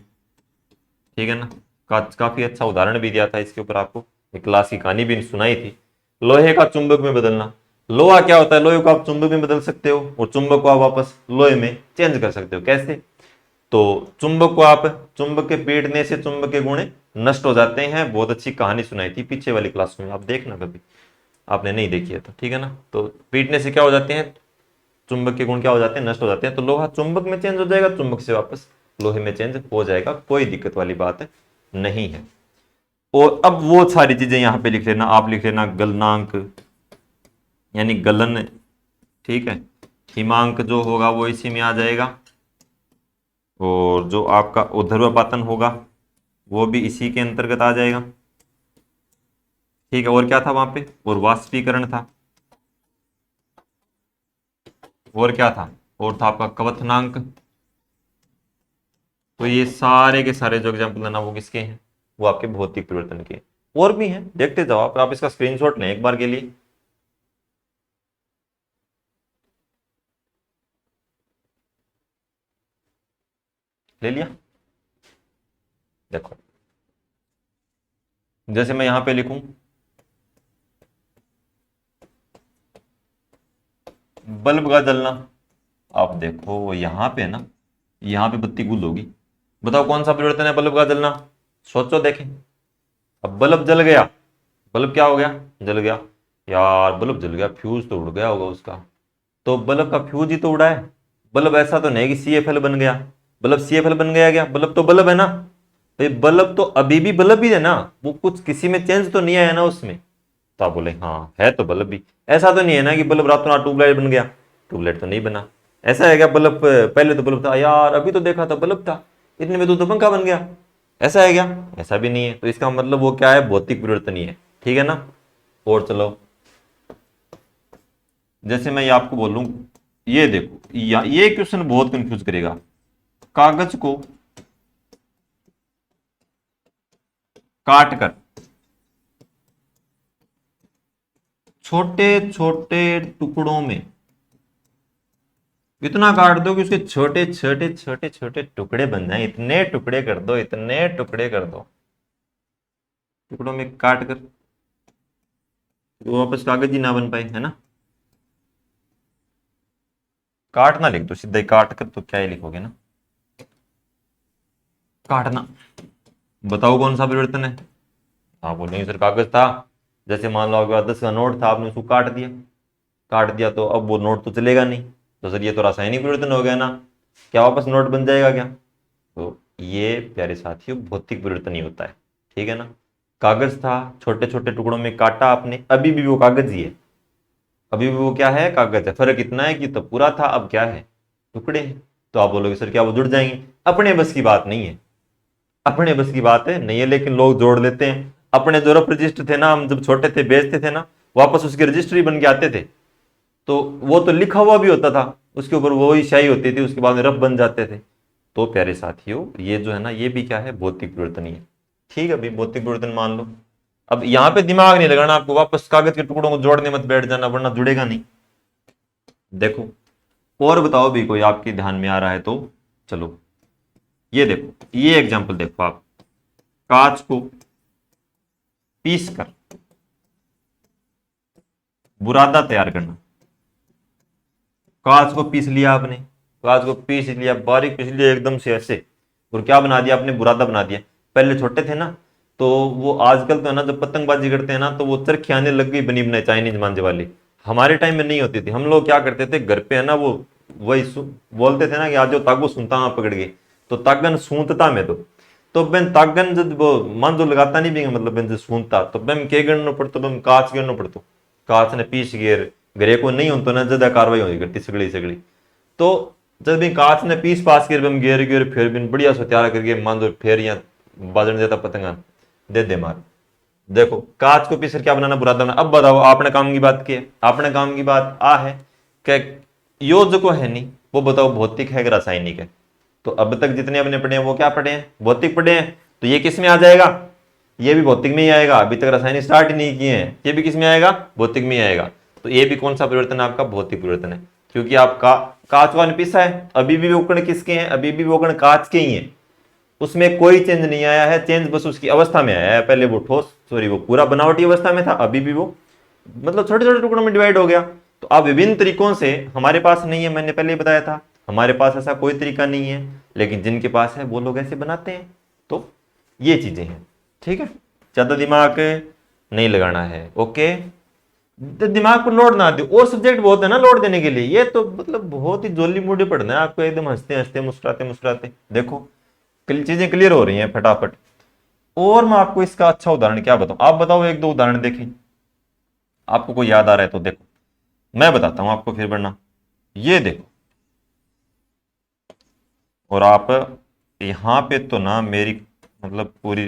ठीक है ना। काफी अच्छा उदाहरण भी दिया था इसके ऊपर, आपको एक क्लास की कहानी भी सुनाई थी। लोहे का चुंबक में बदलना, लोहा क्या होता है? लोहे को आप चुंबक में बदल सकते हो, और चुंबक को आप वापस लोहे में चेंज कर सकते हो। कैसे? तो चुंबक को आप, चुंबक के पीटने से चुंबक के गुण नष्ट हो जाते हैं। बहुत अच्छी कहानी सुनाई थी पीछे वाली क्लास में, आप देखना कभी, आपने नहीं देखी है तो, ठीक है ना। तो पीटने से क्या हो जाते हैं? चुंबक के गुण क्या हो जाते हैं? नष्ट हो जाते हैं। तो लोहा चुंबक में चेंज हो जाएगा, चुंबक से वापस लोहे में चेंज हो जाएगा, कोई दिक्कत वाली बात नहीं है। और अब वो सारी चीजें यहां पे लिख लेना, आप लिख लेना गलनांक यानी गलन, ठीक है। हिमांक जो होगा वो इसी में आ जाएगा, और जो आपका ऊर्ध्वपातन होगा वो भी इसी के अंतर्गत आ जाएगा, ठीक है। और क्या था वहां पे? और वाष्पीकरण था, और क्या था? और था आपका क्वथनांक। तो ये सारे के सारे जो एग्जाम्पल है ना, वो किसके हैं? वो आपके भौतिक परिवर्तन के। और भी हैं, देखते जाओ आप इसका स्क्रीनशॉट लें एक बार के लिए। ले लिया? देखो, जैसे मैं यहां पे लिखूं बल्ब का जलना, आप देखो यहां पे ना, यहां पे बत्ती गुल होगी, बताओ कौन सा परिवर्तन है बल्ब का जलना? सोचो देखें। अब बल्ब जल गया, बल्ब क्या हो गया? जल गया। यार बल्ब जल गया, फ्यूज तो उड़ गया होगा उसका। तो बल्ब का फ्यूज ही तो उड़ा है। बल्ब ऐसा तो नहीं कि CFL बन गया, बल्ब CFL बन गया क्या? बल्ब तो बल्ब है ना भाई, बल्ब तो अभी भी बल्ब ही है ना, वो कुछ किसी में चेंज तो नहीं आया ना उसमें। तो आप बोले हाँ है तो बल्ब भी, ऐसा तो नहीं है ना कि बल्ब रातों रात ट्यूबलाइट बन गया, ट्यूबलाइट तो नहीं बना। ऐसा है क्या? बल्ब पहले तो बल्ब था यार, अभी तो देखा था बल्ब था, इतने में तो पंखा बन गया, ऐसा है क्या? ऐसा भी नहीं है। तो इसका मतलब वो क्या है? भौतिक परिवर्तन ही है, ठीक है ना। और चलो, जैसे मैं ये आपको बोलूं, ये देखो ये क्वेश्चन बहुत कंफ्यूज करेगा। कागज को काट कर छोटे छोटे टुकड़ों में, इतना काट दो कि उसके छोटे छोटे छोटे छोटे टुकड़े बन जाए, इतने टुकड़े कर दो, इतने टुकड़े कर दो, टुकड़ों में काट कर वो वापस कागज ही ना बन पाए, है ना। काट ना लिख दो, सीधा ही काट कर, तो क्या ही लिखोगे ना, काटना। बताओ कौन सा परिवर्तन है? आप बोलेंगे सर कागज था, जैसे मान लो आपके पास 10 का नोट था, आपने उसको काट दिया, काट दिया तो अब वो नोट तो चलेगा नहीं, तो सर ये तो रासायनिक परिवर्तन हो गया ना, क्या वापस नोट बन जाएगा क्या? तो ये प्यारे साथियों भौतिक परिवर्तन ही होता है, ठीक है ना। कागज था, छोटे छोटे टुकड़ों में काटा आपने, अभी भी वो कागज ही है, अभी भी वो क्या है? कागज है। फर्क इतना है कि तब पूरा था, अब क्या है? टुकड़े हैं। तो आप बोलोगे सर क्या वो जुड़ जाएंगे? अपने बस की बात नहीं है, अपने बस की बात है नहीं है, लेकिन लोग जोड़ लेते हैं। अपने जो रफ रजिस्टर थे ना, हम जब छोटे थे बेचते थे ना, वापस उसके रजिस्टर ही बन के आते थे, तो वो तो लिखा हुआ भी होता था, उसके ऊपर वो ही स्याही होती थी, उसके बाद में रफ बन जाते थे। तो प्यारे साथियों ये जो है ना, ये भी क्या है? भौतिक परिवर्तन ही है, ठीक है भाई, भौतिक परिवर्तन मान लो। अब यहां पे दिमाग नहीं लगाना आपको, वापस कागज के टुकड़ों को जोड़ने मत बैठ जाना वरना जुड़ेगा नहीं। देखो और बताओ भी कोई आपके ध्यान में आ रहा है तो। चलो ये देखो, ये एग्जांपल देखो आप, कांच को पीस कर बुरादा तैयार करना। कांच को पीस लिया आपने, कांच को पीस लिया, बारीक पीस लिया एकदम से ऐसे, और क्या बना दिया आपने, बुरादा बना दिया। पहले छोटे थे ना, तो वो आजकल तो है ना जब पतंगबाजी करते हैं ना तो वो चरखी आने लग गई बनी बनाई चाइनीज मांझे वाली। हमारे टाइम में नहीं होती थी। हम लोग क्या करते थे घर पे है ना, वो वही बोलते थे ना कि आज जो तागो सुनता वहां पकड़ गए, तो तागन सूंतता में तो बेन तागन जब वो मांझो लगाता नहीं भी मतलब बेन जो सूंतता तो बेम के गणनो पड़तो, बेम कांच गणनो पड़तो। कांच ने पीस गेर घरे को नहीं होता ना ज्यादा कार्रवाई होगी करती सगड़ी सगड़ी। तो जब भी कांच ने पीस पास कर बम गेर गेर फिर बिन बढ़िया सो तैयार करके मान दो फिर यहाँ बाजन देता पतंगा दे दे मार। देखो कांच को पीसकर क्या बनाना, बुरादा बनाना। अब बताओ आपने काम की बात की है, आपने काम की बात आ है कि यो जो को है नहीं वो बताओ भौतिक है कि रासायनिक है। तो अब तक जितने अपने पढ़े हैं वो क्या पढ़े हैं, भौतिक पढ़े हैं। तो ये किस में आ जाएगा, ये भी भौतिक में ही आएगा। अभी तक रासायनिक स्टार्ट ही नहीं किए हैं, ये भी किस में आएगा, भौतिक में ही आएगा। तो ये भी कौन सा परिवर्तन है आपका, भौतिक परिवर्तन है। क्योंकि आपका कांच का पिसा है, अभी भी वो कण किसके हैं, अभी भी वो कण कांच के ही हैं, उसमें कोई चेंज नहीं आया है। चेंज बस उसकी अवस्था में आया है, पहले वो ठोस सॉरी वो पूरा बनावटी अवस्था में था, अभी भी वो मतलब छोटे छोटे टुकड़ों में डिवाइड हो गया। तो अब विभिन्न तरीकों से हमारे पास नहीं है, मैंने पहले ही बताया था हमारे पास ऐसा कोई तरीका नहीं है, लेकिन जिनके पास है वो लोग ऐसे बनाते हैं। तो ये चीजें हैं, ठीक है। ज्यादा दिमाग नहीं लगाना है, ओके। तो दिमाग पर लोड ना दो, और सब्जेक्ट बहुत है ना लोड देने के लिए। ये तो मतलब बहुत ही जोली मूडी पढ़ना है आपको, एकदम हंसते हंसते मुस्कुराते मुस्कुराते। देखो चीजें क्लियर हो रही हैं फटाफट। और मैं आपको इसका अच्छा उदाहरण क्या बताऊं, आप बताओ एक दो उदाहरण देखें, आपको कोई याद आ रहा है तो देखो, मैं बताता हूं आपको फिर वरना। ये देखो, और आप यहां पे तो ना मेरी मतलब पूरी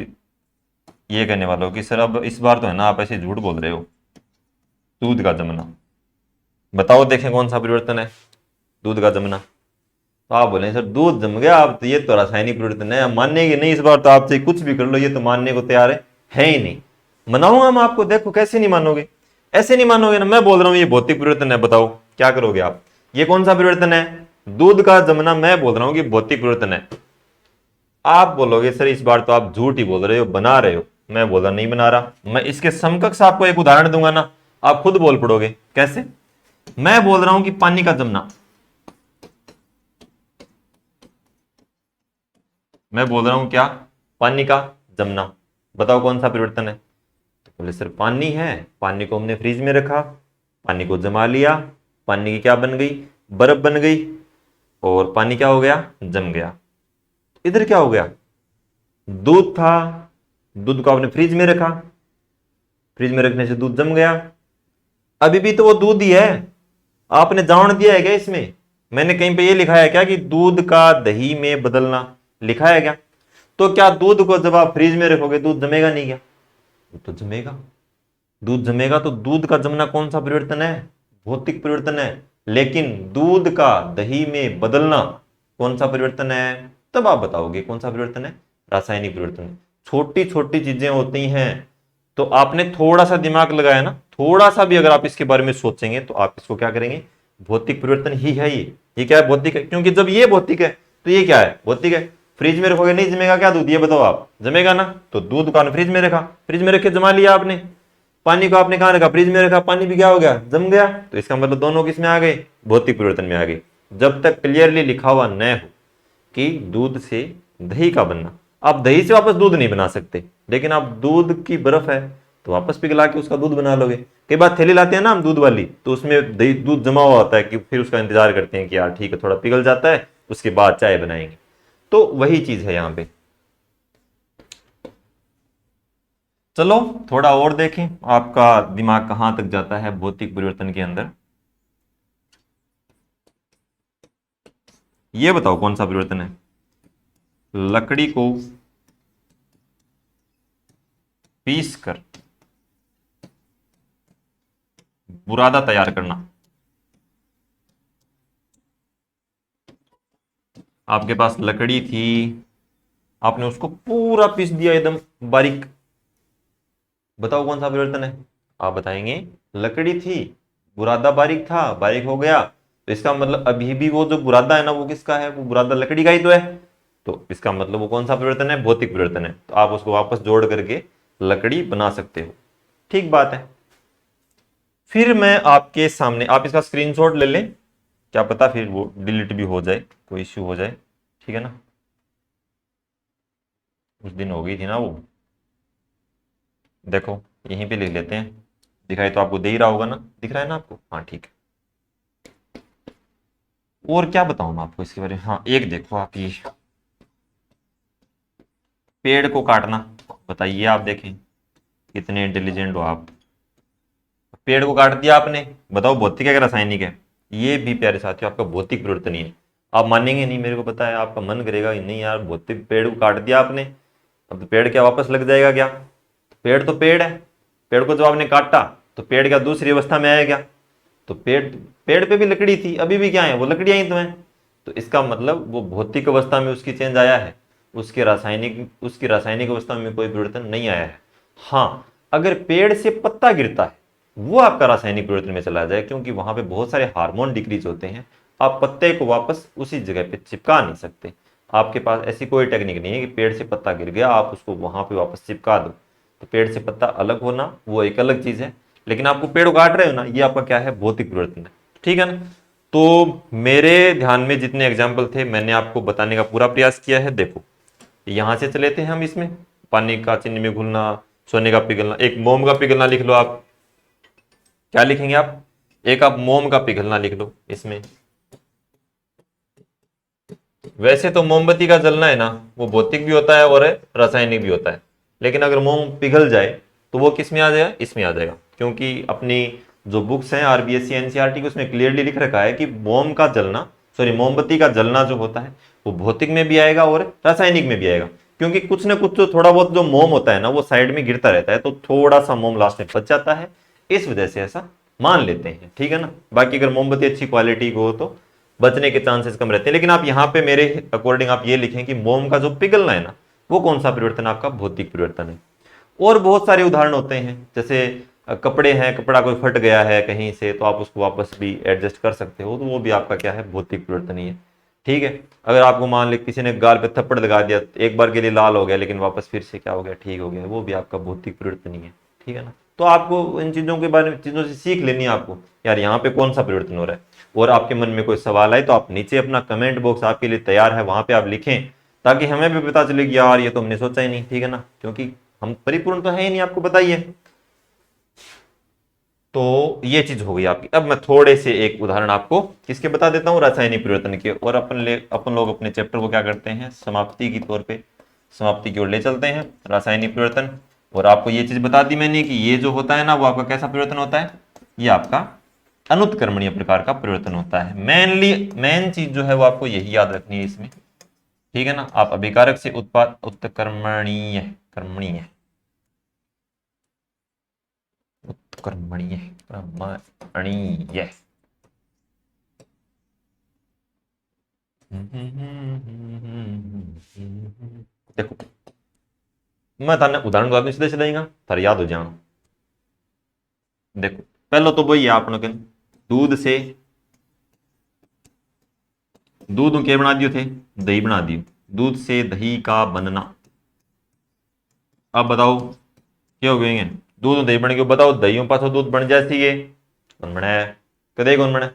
ये कहने वाला हो कि सर अब इस बार तो है ना आप ऐसे झूठ बोल रहे हो। दूध का जमना, बताओ देखें कौन सा परिवर्तन है, दूध का जमना। तो आप बोले सर दूध जम गया, आप तो ये तो रासायनिक परिवर्तन है, मानने की नहीं, इस बार तो आपसे कुछ भी कर लो ये तो मानने को तैयार है ही नहीं। मनाऊंगा मैं आपको, देखो कैसे नहीं मानोगे, ऐसे नहीं मानोगे ना। मैं बोल रहा हूं ये भौतिक परिवर्तन है, बताओ क्या करोगे आप। ये कौन सा परिवर्तन है, दूध का जमना। मैं बोल रहा हूं कि भौतिक परिवर्तन है, आप बोलोगे सर इस बार तो आप झूठ ही बोल रहे हो, बना रहे हो। मैं बोला नहीं बना रहा। मैं इसके समकक्ष आपको एक उदाहरण दूंगा ना, आप खुद बोल पड़ोगे कैसे। मैं बोल रहा हूं कि पानी का जमना, मैं बोल रहा हूं क्या, पानी का जमना। बताओ कौन सा परिवर्तन है। तो बोले सर पानी है, पानी को हमने फ्रिज में रखा, पानी को जमा लिया, पानी की क्या बन गई, बर्फ बन गई, और पानी क्या हो गया, जम गया। इधर क्या हो गया, दूध था, दूध को आपने फ्रिज में रखा, फ्रिज में रखने से दूध जम गया। अभी भी तो वो दूध ही है, आपने जान दिया है क्या इसमें। मैंने कहीं पे ये लिखा है क्या कि दूध का दही में बदलना, लिखा है क्या। तो क्या दूध को जब आप फ्रिज में रखोगे दूध जमेगा नहीं क्या, तो जमेगा। दूध जमेगा तो दूध का जमना कौन सा परिवर्तन है, भौतिक परिवर्तन है। लेकिन दूध का दही में बदलना कौन सा परिवर्तन है, तब आप बताओगे कौन सा परिवर्तन है, रासायनिक परिवर्तन है। छोटी छोटी चीजें होती हैं, तो आपने थोड़ा सा दिमाग लगाया ना, थोड़ा सा भी अगर आप इसके बारे में सोचेंगे तो आप इसको क्या करेंगे, भौतिक परिवर्तन ही है ये क्या है, भौतिक है। क्योंकि जब ये भौतिक है तो ये क्या है, भौतिक है। फ्रिज में रखोगे नहीं जमेगा क्या दूध, ये बताओ आप, जमेगा ना। तो दूध का फ्रिज में रखा, फ्रिज में रखे जमा लिया आपने, पानी को आपने कहां रखा, फ्रिज में रखा, पानी भी क्या हो गया, जम गया। तो इसका मतलब दोनों किस में आ गए, भौतिक परिवर्तन में आ गए। जब तक क्लियरली लिखा हुआ न हो कि दूध से दही का बनना, आप दही से वापस दूध नहीं बना सकते, लेकिन आप दूध की बर्फ है तो वापस पिघला के उसका दूध बना लोगे। कई बार थैली लाते हैं ना हम दूध वाली, तो उसमें दही दूध जमा हुआ होता है कि फिर उसका इंतजार करते हैं कि यार ठीक है थोड़ा पिघल जाता है उसके बाद चाय बनाएंगे। तो वही चीज है यहां पे। चलो थोड़ा और देखें आपका दिमाग कहां तक जाता है भौतिक परिवर्तन के अंदर। ये बताओ कौन सा परिवर्तन है, लकड़ी को पीस कर बुरादा तैयार करना। आपके पास लकड़ी थी, आपने उसको पूरा पीस दिया एकदम बारीक, बताओ कौन सा परिवर्तन है? आप बताएंगे लकड़ी थी, बुरादा बारीक था, बारीक हो गया, तो इसका मतलब अभी भी वो जो बुरादा है ना वो किसका है? वो बुरादा लकड़ी का ही तो है। तो इसका मतलब वो कौन सा परिवर्तन है? भौतिक परिवर्तन है। तो आप उसको वापस जोड़ करके लकड़ी बना सकते हो। ठीक बात है। फिर मैं आपके सामने, आप इसका स्क्रीनशॉट ले लें, क्या पता फिर वो डिलीट भी हो जाए, कोई इश्यू हो जाए, ठीक है ना। उस दिन हो गई थी ना वो, देखो यहीं पे लिख लेते हैं, दिखाई तो आपको दे ही रहा होगा ना, दिख रहा है ना आपको? हाँ ठीक है। और क्या बताऊं मैं आपको इसके बारे में? हाँ एक देखो आप, ये पेड़ को काटना, बताइए आप देखें कितने इंटेलिजेंट हो आप। पेड़ को काट दिया आपने, बताओ भौतिक है कि रासायनिक है? ये भी प्यारे साथियों आपका भौतिक परिवर्तन ही है। आप मानेंगे नहीं, मेरे को पता है आपका मन करेगा कि नहीं यार, भौतिक, पेड़ को काट दिया आपने, अब तो पेड़ क्या वापस लग जाएगा क्या? पेड़ तो पेड़ है, पेड़ को जब आपने काटा तो पेड़ क्या दूसरी अवस्था में आया क्या? तो पेड़, पेड़ पे भी लकड़ी थी, अभी भी क्या है, वो लकड़ियां ही तो हैं। तो इसका मतलब वो भौतिक अवस्था में उसकी चेंज आया है, उसकी रासायनिक अवस्था में कोई परिवर्तन नहीं आया है। हाँ, अगर पेड़ से पत्ता गिरता है वो आपका रासायनिक परिवर्तन में चला जाए, क्योंकि वहां पे बहुत सारे हार्मोन डिक्रीज होते हैं। आप पत्ते को वापस उसी जगह पे चिपका नहीं सकते। आपके पास ऐसी कोई टेक्निक नहीं है कि पेड़ से पत्ता गिर गया आप उसको वहां पे वापस चिपका दो। तो पेड़ से पत्ता अलग होना वो एक अलग चीज है, लेकिन आपको पेड़ काट रहे हो ना, ये आपका क्या है? भौतिक परिवर्तन है। ठीक है ना। तो मेरे ध्यान में जितने एग्जाम्पल थे मैंने आपको बताने का पूरा प्रयास किया है। देखो यहां से चले थे हम इसमें, पानी का चीनी में घुलना, सोने का पिघलना, एक मोम का पिघलना लिख लो आप। क्या लिखेंगे आप? एक आप मोम का पिघलना लिख लो इसमें। वैसे तो मोमबत्ती का जलना है ना, वो भौतिक भी होता है और रासायनिक भी होता है, लेकिन अगर मोम पिघल जाए तो वो किस में आ जाएगा? इसमें आ जाएगा, क्योंकि अपनी जो बुक्स हैं आरबीएससी एनसीईआरटी की, उसमें क्लियरली लिख रखा है कि मोम का जलना, सॉरी मोमबत्ती का जलना जो होता है वो भौतिक में भी आएगा और रासायनिक में भी आएगा। क्योंकि कुछ ना कुछ जो थोड़ा बहुत जो मोम होता है ना वो साइड में गिरता रहता है, तो थोड़ा सा मोम लास्ट में बच जाता है, इस वजह से ऐसा मान लेते हैं। ठीक है ना। बाकी अगर मोमबत्ती अच्छी क्वालिटी की हो तो बचने के चांसेस कम रहते हैं। लेकिन आप यहाँ पे मेरे अकॉर्डिंग आप ये लिखें कि मोम का जो पिघलना है ना वो कौन सा परिवर्तन? आपका भौतिक परिवर्तन है। और बहुत सारे उदाहरण होते हैं, जैसे कपड़े हैं, कपड़ा कोई फट गया है कहीं से तो आप उसको वापस भी एडजस्ट कर सकते हो, तो वो भी आपका क्या है? भौतिक परिवर्तन ही है। ठीक है। अगर आपको मान ली किसी ने गाल पे थप्पड़ लगा दिया, एक बार के लिए लाल हो गया लेकिन वापस फिर से क्या हो गया? ठीक हो गया, वो भी आपका भौतिक परिवर्तन ही है। ठीक है ना। तो आपको इन चीजों के बारे में, चीजों से सीख लेनी है आपको, यार यहाँ पे कौन सा परिवर्तन हो रहा है। और आपके मन में कोई सवाल आए तो आप नीचे अपना कमेंट बॉक्स आपके लिए तैयार है, वहां पे आप लिखें, ताकि हमें भी पता चले कि यार ये तो हमने सोचा ही नहीं। ठीक है ना। क्योंकि हम परिपूर्ण तो है ही नहीं, आपको बताइए। तो ये चीज हो गई आपकी। अब मैं थोड़े से एक उदाहरण आपको किसके बता देता हूं? रासायनिक परिवर्तन के। और अपन लोग अपने चैप्टर को क्या करते हैं? समाप्ति की तौर पे समाप्ति की ओर ले चलते हैं, रासायनिक परिवर्तन। और आपको ये चीज बता दी मैंने कि ये जो होता है ना वो आपका कैसा परिवर्तन होता है? ये आपका अनुत्क्रमणीय प्रकार का परिवर्तन होता है। मेन चीज जो है वो आपको यही याद रखनी है इसमें। ठीक है ना। आप अभिकारक से उत्पाद उत्क्रमणीय, कर्मणीय, उत्क्रमणीय, क्रमणीय। देखो मैं थाने उदाहरण बता दूं, सीधे सीधे थारे याद हो जाना। देखो पहलो तो वही है आपने के दूध से, दूध के बना दियो थे, दही बना दियो, दूध से दही का बनना। अब बताओ क्या हो गए? दूध और दही बन गयो, बताओ दही पासो दूध बन जाती है? कौन बना है? कदे कौन बना?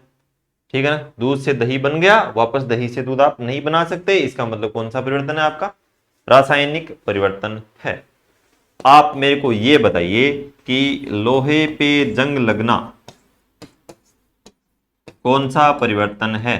ठीक है ना। दूध से दही बन गया, वापस दही से दूध आप नहीं बना सकते, इसका मतलब कौन सा परिवर्तन है? आपका रासायनिक परिवर्तन है। आप मेरे को ये बताइए कि लोहे पे जंग लगना कौन सा परिवर्तन है?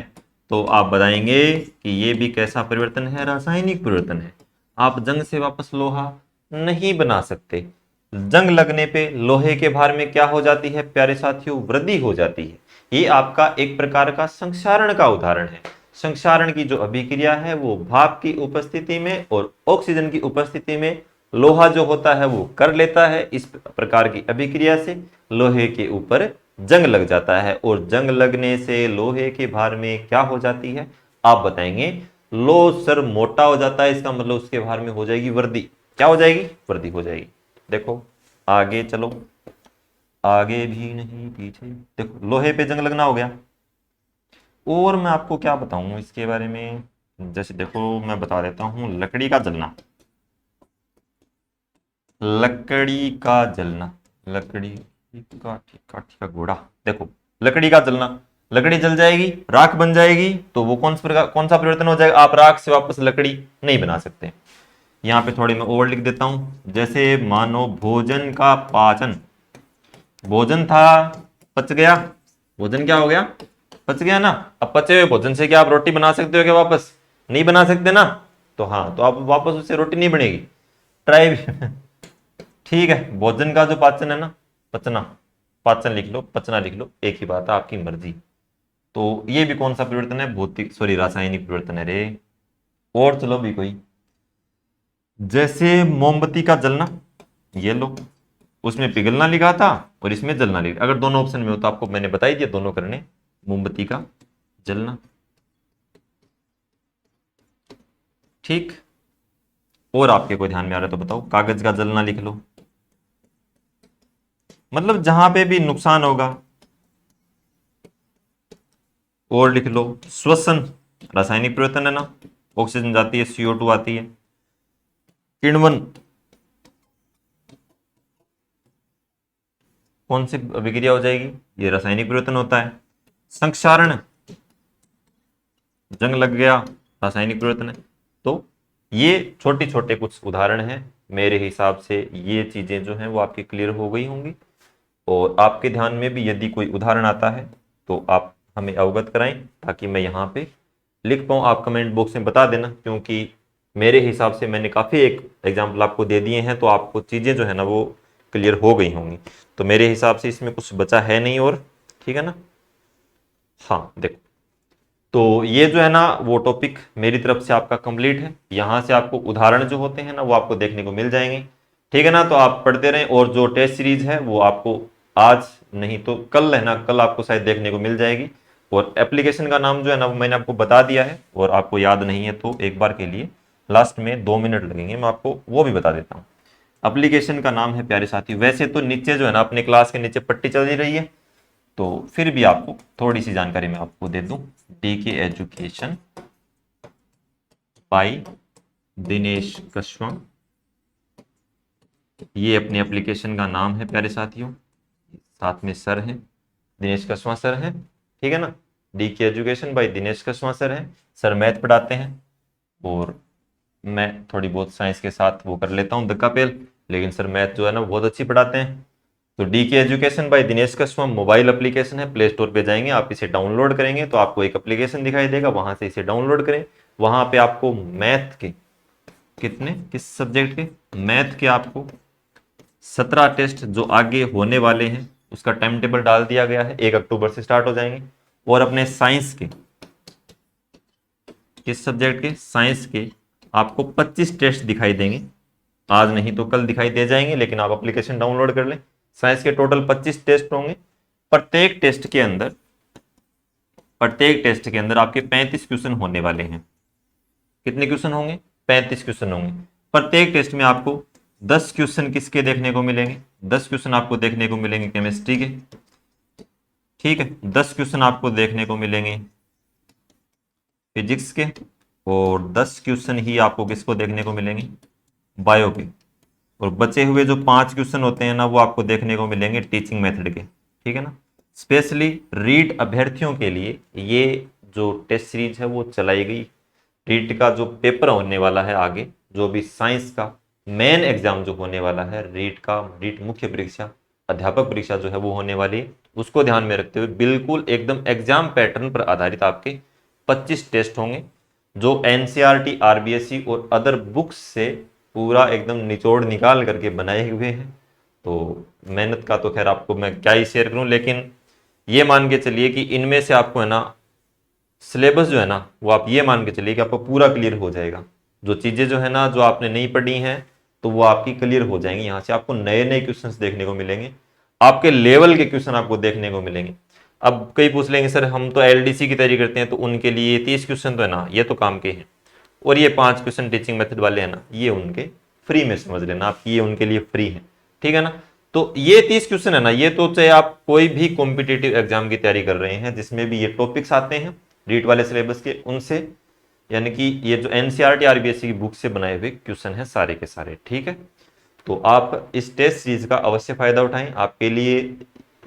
तो आप बताएंगे कि ये भी कैसा परिवर्तन है? रासायनिक परिवर्तन है। आप जंग से वापस लोहा नहीं बना सकते। जंग लगने पे लोहे के भार में क्या हो जाती है प्यारे साथियों? वृद्धि हो जाती है। ये आपका एक प्रकार का संक्षारण का उदाहरण है। संक्षारण की जो अभिक्रिया है वो भाप की उपस्थिति में और ऑक्सीजन की उपस्थिति में लोहा जो होता है वो कर लेता है। इस प्रकार की अभिक्रिया से लोहे के ऊपर जंग लग जाता है, और जंग लगने से लोहे के भार में क्या हो जाती है? आप बताएंगे लोह सर मोटा हो जाता है, इसका मतलब उसके भार में हो जाएगी वृद्धि। क्या हो जाएगी? वृद्धि हो जाएगी। देखो आगे चलो, आगे भी नहीं पीछे। देखो लोहे पे जंग लगना हो गया। और मैं आपको क्या बताऊं इसके बारे में, जैसे देखो मैं बता देता हूं, लकड़ी का जलना, लकड़ी का जलना, लकड़ी का घोड़ा। देखो लकड़ी का जलना, लकड़ी जल जाएगी, राख बन जाएगी, तो वो कौन सा परिवर्तन हो जाएगा, आप राख से वापस लकड़ी नहीं बना सकते। यहाँ पे थोड़ी मैं और लिख देता हूं, जैसे मानो भोजन का पाचन, भोजन था, पच गया, भोजन क्या हो गया, पच गया ना। अब पचे हुए भोजन से क्या आप रोटी बना सकते हो क्या वापस, नहीं बना सकते ना। तो हाँ, तो आप वापस उससे रोटी नहीं बनेगी, ट्राई भी ठीक है। भोजन का जो पाचन है ना, पचना, पाचन लिख लो, पचना लिख लो, एक ही बात है, आपकी मर्जी। तो ये भी कौन सा परिवर्तन है, भौतिक सॉरी रासायनिक परिवर्तन है रे। और चलो भी कोई, जैसे मोमबत्ती का जलना, ये लो, उसमें पिघलना लिखा था और इसमें जलना लिखा, अगर दोनों ऑप्शन में हो तो आपको मैंने बता ही दिया दोनों करने, मोमबत्ती का जलना। ठीक, और आपके कोई ध्यान में आ रहा है तो बताओ, कागज का जलना लिख लो, मतलब जहां पे भी नुकसान होगा। और लिख लो श्वसन, रासायनिक परिवर्तन है ना, ऑक्सीजन जाती है, CO2 आती है। किण्वन, कौन सी अभिक्रिया हो जाएगी, ये रासायनिक परिवर्तन होता है। संक्षारण, जंग लग गया, रासायनिक परिवर्तन है। तो ये छोटे छोटे कुछ उदाहरण हैं, मेरे हिसाब से ये चीजें जो हैं वो आपकी क्लियर हो गई होंगी। और आपके ध्यान में भी यदि कोई उदाहरण आता है तो आप हमें अवगत कराएं, ताकि मैं यहाँ पे लिख पाऊँ। आप कमेंट बॉक्स में बता देना, क्योंकि मेरे हिसाब से मैंने काफ़ी एक एग्जाम्पल आपको दे दिए हैं, तो आपको चीज़ें जो है ना वो क्लियर हो गई होंगी। तो मेरे हिसाब से इसमें कुछ बचा है नहीं और, ठीक है ना। हाँ देखो, तो ये जो है ना वो टॉपिक मेरी तरफ से आपका कंप्लीट है। यहाँ से आपको उदाहरण जो होते हैं ना वो आपको देखने को मिल जाएंगे, ठीक है ना। तो आप पढ़ते रहें, और जो टेस्ट सीरीज है वो आपको आज नहीं तो कल है ना, कल आपको शायद देखने को मिल जाएगी। और एप्लीकेशन का नाम जो है ना वो मैंने आपको बता दिया है, और आपको याद नहीं है तो एक बार के लिए लास्ट में 2 मिनट लगेंगे, मैं आपको वो भी बता देता हूँ। एप्लीकेशन का नाम है प्यारे साथी, वैसे तो नीचे जो है ना अपने क्लास के नीचे पट्टी चल ही रही है, तो फिर भी आपको थोड़ी सी जानकारी मैं आपको दे दूं। DK education by Dinesh Kashyap, ये अपने एप्लीकेशन का नाम है प्यारे साथियों। साथ में सर हैं, दिनेश कश्यप सर हैं, ठीक है ना। DK education by Dinesh Kashyap sir हैं, सर मैथ पढ़ाते हैं, और मैं थोड़ी बहुत साइंस के साथ वो कर लेता हूँ धक्का पेल, लेकिन सर मैथ जो है ना बहुत अच्छी पढ़ाते हैं। तो DK education by Dinesh Kashyap mobile application है, प्ले स्टोर पे जाएंगे, आप इसे डाउनलोड करेंगे तो आपको एक एप्लीकेशन दिखाई देगा, वहां से इसे डाउनलोड करें। वहां पे आपको मैथ के किस सब्जेक्ट के, मैथ के आपको 17 टेस्ट जो आगे होने वाले हैं उसका टाइम टेबल डाल दिया गया है, 1 अक्टूबर से स्टार्ट हो जाएंगे। और अपने साइंस के, किस सब्जेक्ट के, साइंस के आपको 25 टेस्ट दिखाई देंगे, आज नहीं तो कल दिखाई दे जाएंगे, लेकिन आप एप्लीकेशन डाउनलोड कर लें। साइंस के टोटल 25 टेस्ट होंगे, प्रत्येक टेस्ट के अंदर, प्रत्येक टेस्ट के अंदर आपके 35 क्वेश्चन होने वाले हैं। कितने क्वेश्चन होंगे, 35 क्वेश्चन होंगे। प्रत्येक टेस्ट में आपको 10 क्वेश्चन किसके देखने को मिलेंगे, 10 क्वेश्चन आपको देखने को मिलेंगे केमिस्ट्री के, ठीक है, 10 क्वेश्चन आपको देखने को मिलेंगे फिजिक्स के, और 10 क्वेश्चन ही आपको किसको देखने को मिलेंगे, बायो के। और बचे हुए जो 5 क्वेश्चन होते हैं ना वो आपको देखने को मिलेंगे टीचिंग मेथड के, ठीक है ना। स्पेशली रीट अभ्यर्थियों के लिए ये जो टेस्ट सीरीज है वो चलाई गई। रीट का जो पेपर होने वाला है आगे, जो भी साइंस का मेन एग्जाम जो होने वाला है, रीट का, रीट मुख्य परीक्षा, अध्यापक परीक्षा जो है वो होने वाली है, उसको ध्यान में रखते हुए बिल्कुल एकदम एग्जाम पैटर्न पर आधारित आपके 25 टेस्ट होंगे, जो NCERT, RBSE और अदर बुक्स से पूरा एकदम निचोड़ निकाल करके बनाए हुए हैं। तो मेहनत का तो खैर आपको मैं क्या ही शेयर करूं, लेकिन ये मान के चलिए कि इनमें से आपको है ना सिलेबस जो है ना वो आप ये मान के चलिए कि आपको पूरा क्लियर हो जाएगा। जो चीजें जो है ना जो आपने नहीं पढ़ी हैं तो वो आपकी क्लियर हो जाएंगी। यहाँ से आपको नए नए क्वेश्चंस देखने को मिलेंगे, आपके लेवल के क्वेश्चन आपको देखने को मिलेंगे। अब कई पूछ लेंगे सर हम तो LDC की तैयारी करते हैं, तो उनके लिए 30 क्वेश्चन तो है ना ये तो काम के हैं, और ये 5 क्वेश्चन टीचिंग मेथड वाले हैं ना ये उनके फ्री में समझ लेना आप, ये उनके लिए फ्री है, ठीक है ना। तो ये 30 क्वेश्चन है ना, ये तो चाहे आप कोई भी कॉम्पिटिटिव एग्जाम की तैयारी कर रहे हैं जिसमें भी ये टॉपिक्स आते हैं रीट वाले सिलेबस के, उनसे, यानी कि ये जो एनसीईआरटी आरबीएससी की बुक से बनाए हुए क्वेश्चन है सारे के सारे, ठीक है। तो आप इस टेस्ट सीरीज का अवश्य फायदा उठाएं। आपके लिए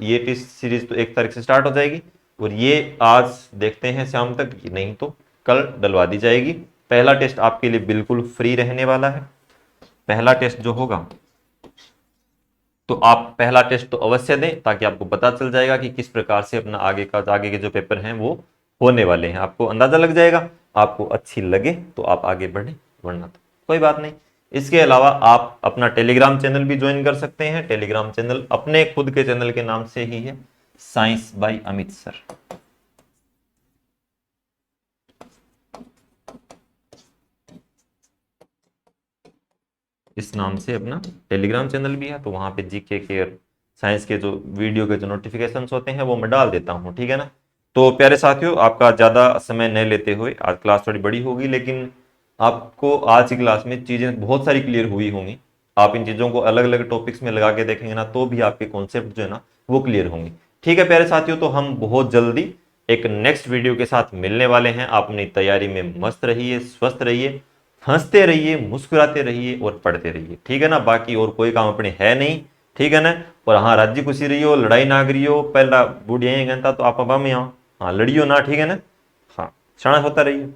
ये टेस्ट सीरीज तो 1 तारीख से स्टार्ट हो जाएगी, और ये आज देखते हैं शाम तक, नहीं तो कल डलवा दी जाएगी। पहला टेस्ट आपके लिए बिल्कुल फ्री रहने वाला है। पहला टेस्ट जो होगा, तो आप पहला टेस्ट तो अवश्य दें, ताकि आपको पता चल जाएगा कि किस प्रकार से अपना आगे के जो पेपर हैं वो होने वाले हैं। आपको अंदाजा लग जाएगा, आपको अच्छी लगे तो आप आगे बढ़े, वरना तो कोई बात नहीं। इसके अलावा आप अपना टेलीग्राम चैनल भी ज्वाइन कर सकते हैं। टेलीग्राम चैनल अपने खुद के चैनल के नाम से ही है, साइंस बाय अमित सर। इस नाम से अपना टेलीग्राम चैनल भी है, तो वहां पे जीके के और साइंस के जो वीडियो के जो नोटिफिकेशंस होते हैं वो मैं डाल देता हूँ, ठीक है ना। तो प्यारे साथियों, आपका ज़्यादा समय न लेते हुए, आज क्लास थोड़ी बड़ी होगी, लेकिन आपको आज की क्लास में चीज़ें बहुत सारी क्लियर हुई होंगी। आप इन चीज़ों को अलग अलग टॉपिक्स में लगा के देखेंगे ना, तो भी आपके कॉन्सेप्ट जो है ना वो क्लियर होंगे, ठीक है प्यारे साथियों। तो हम बहुत जल्दी एक नेक्स्ट वीडियो के साथ मिलने वाले हैं। आप अपनी तैयारी में मस्त रहिए, स्वस्थ रहिए, हंसते रहिए, मुस्कुराते रहिए और पढ़ते रहिए, ठीक है ना। बाकी और कोई काम अपने है नहीं, ठीक है ना। और हाँ, राज्य खुशी रहियो, लड़ाई ना करियो, पहला बूढ़िया ही कहता तो आप में आओ, हाँ लड़ियो ना, ठीक है ना। हाँ, शाना होता रहिए,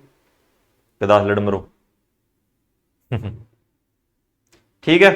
कदाच लड़ मरो। ठीक है।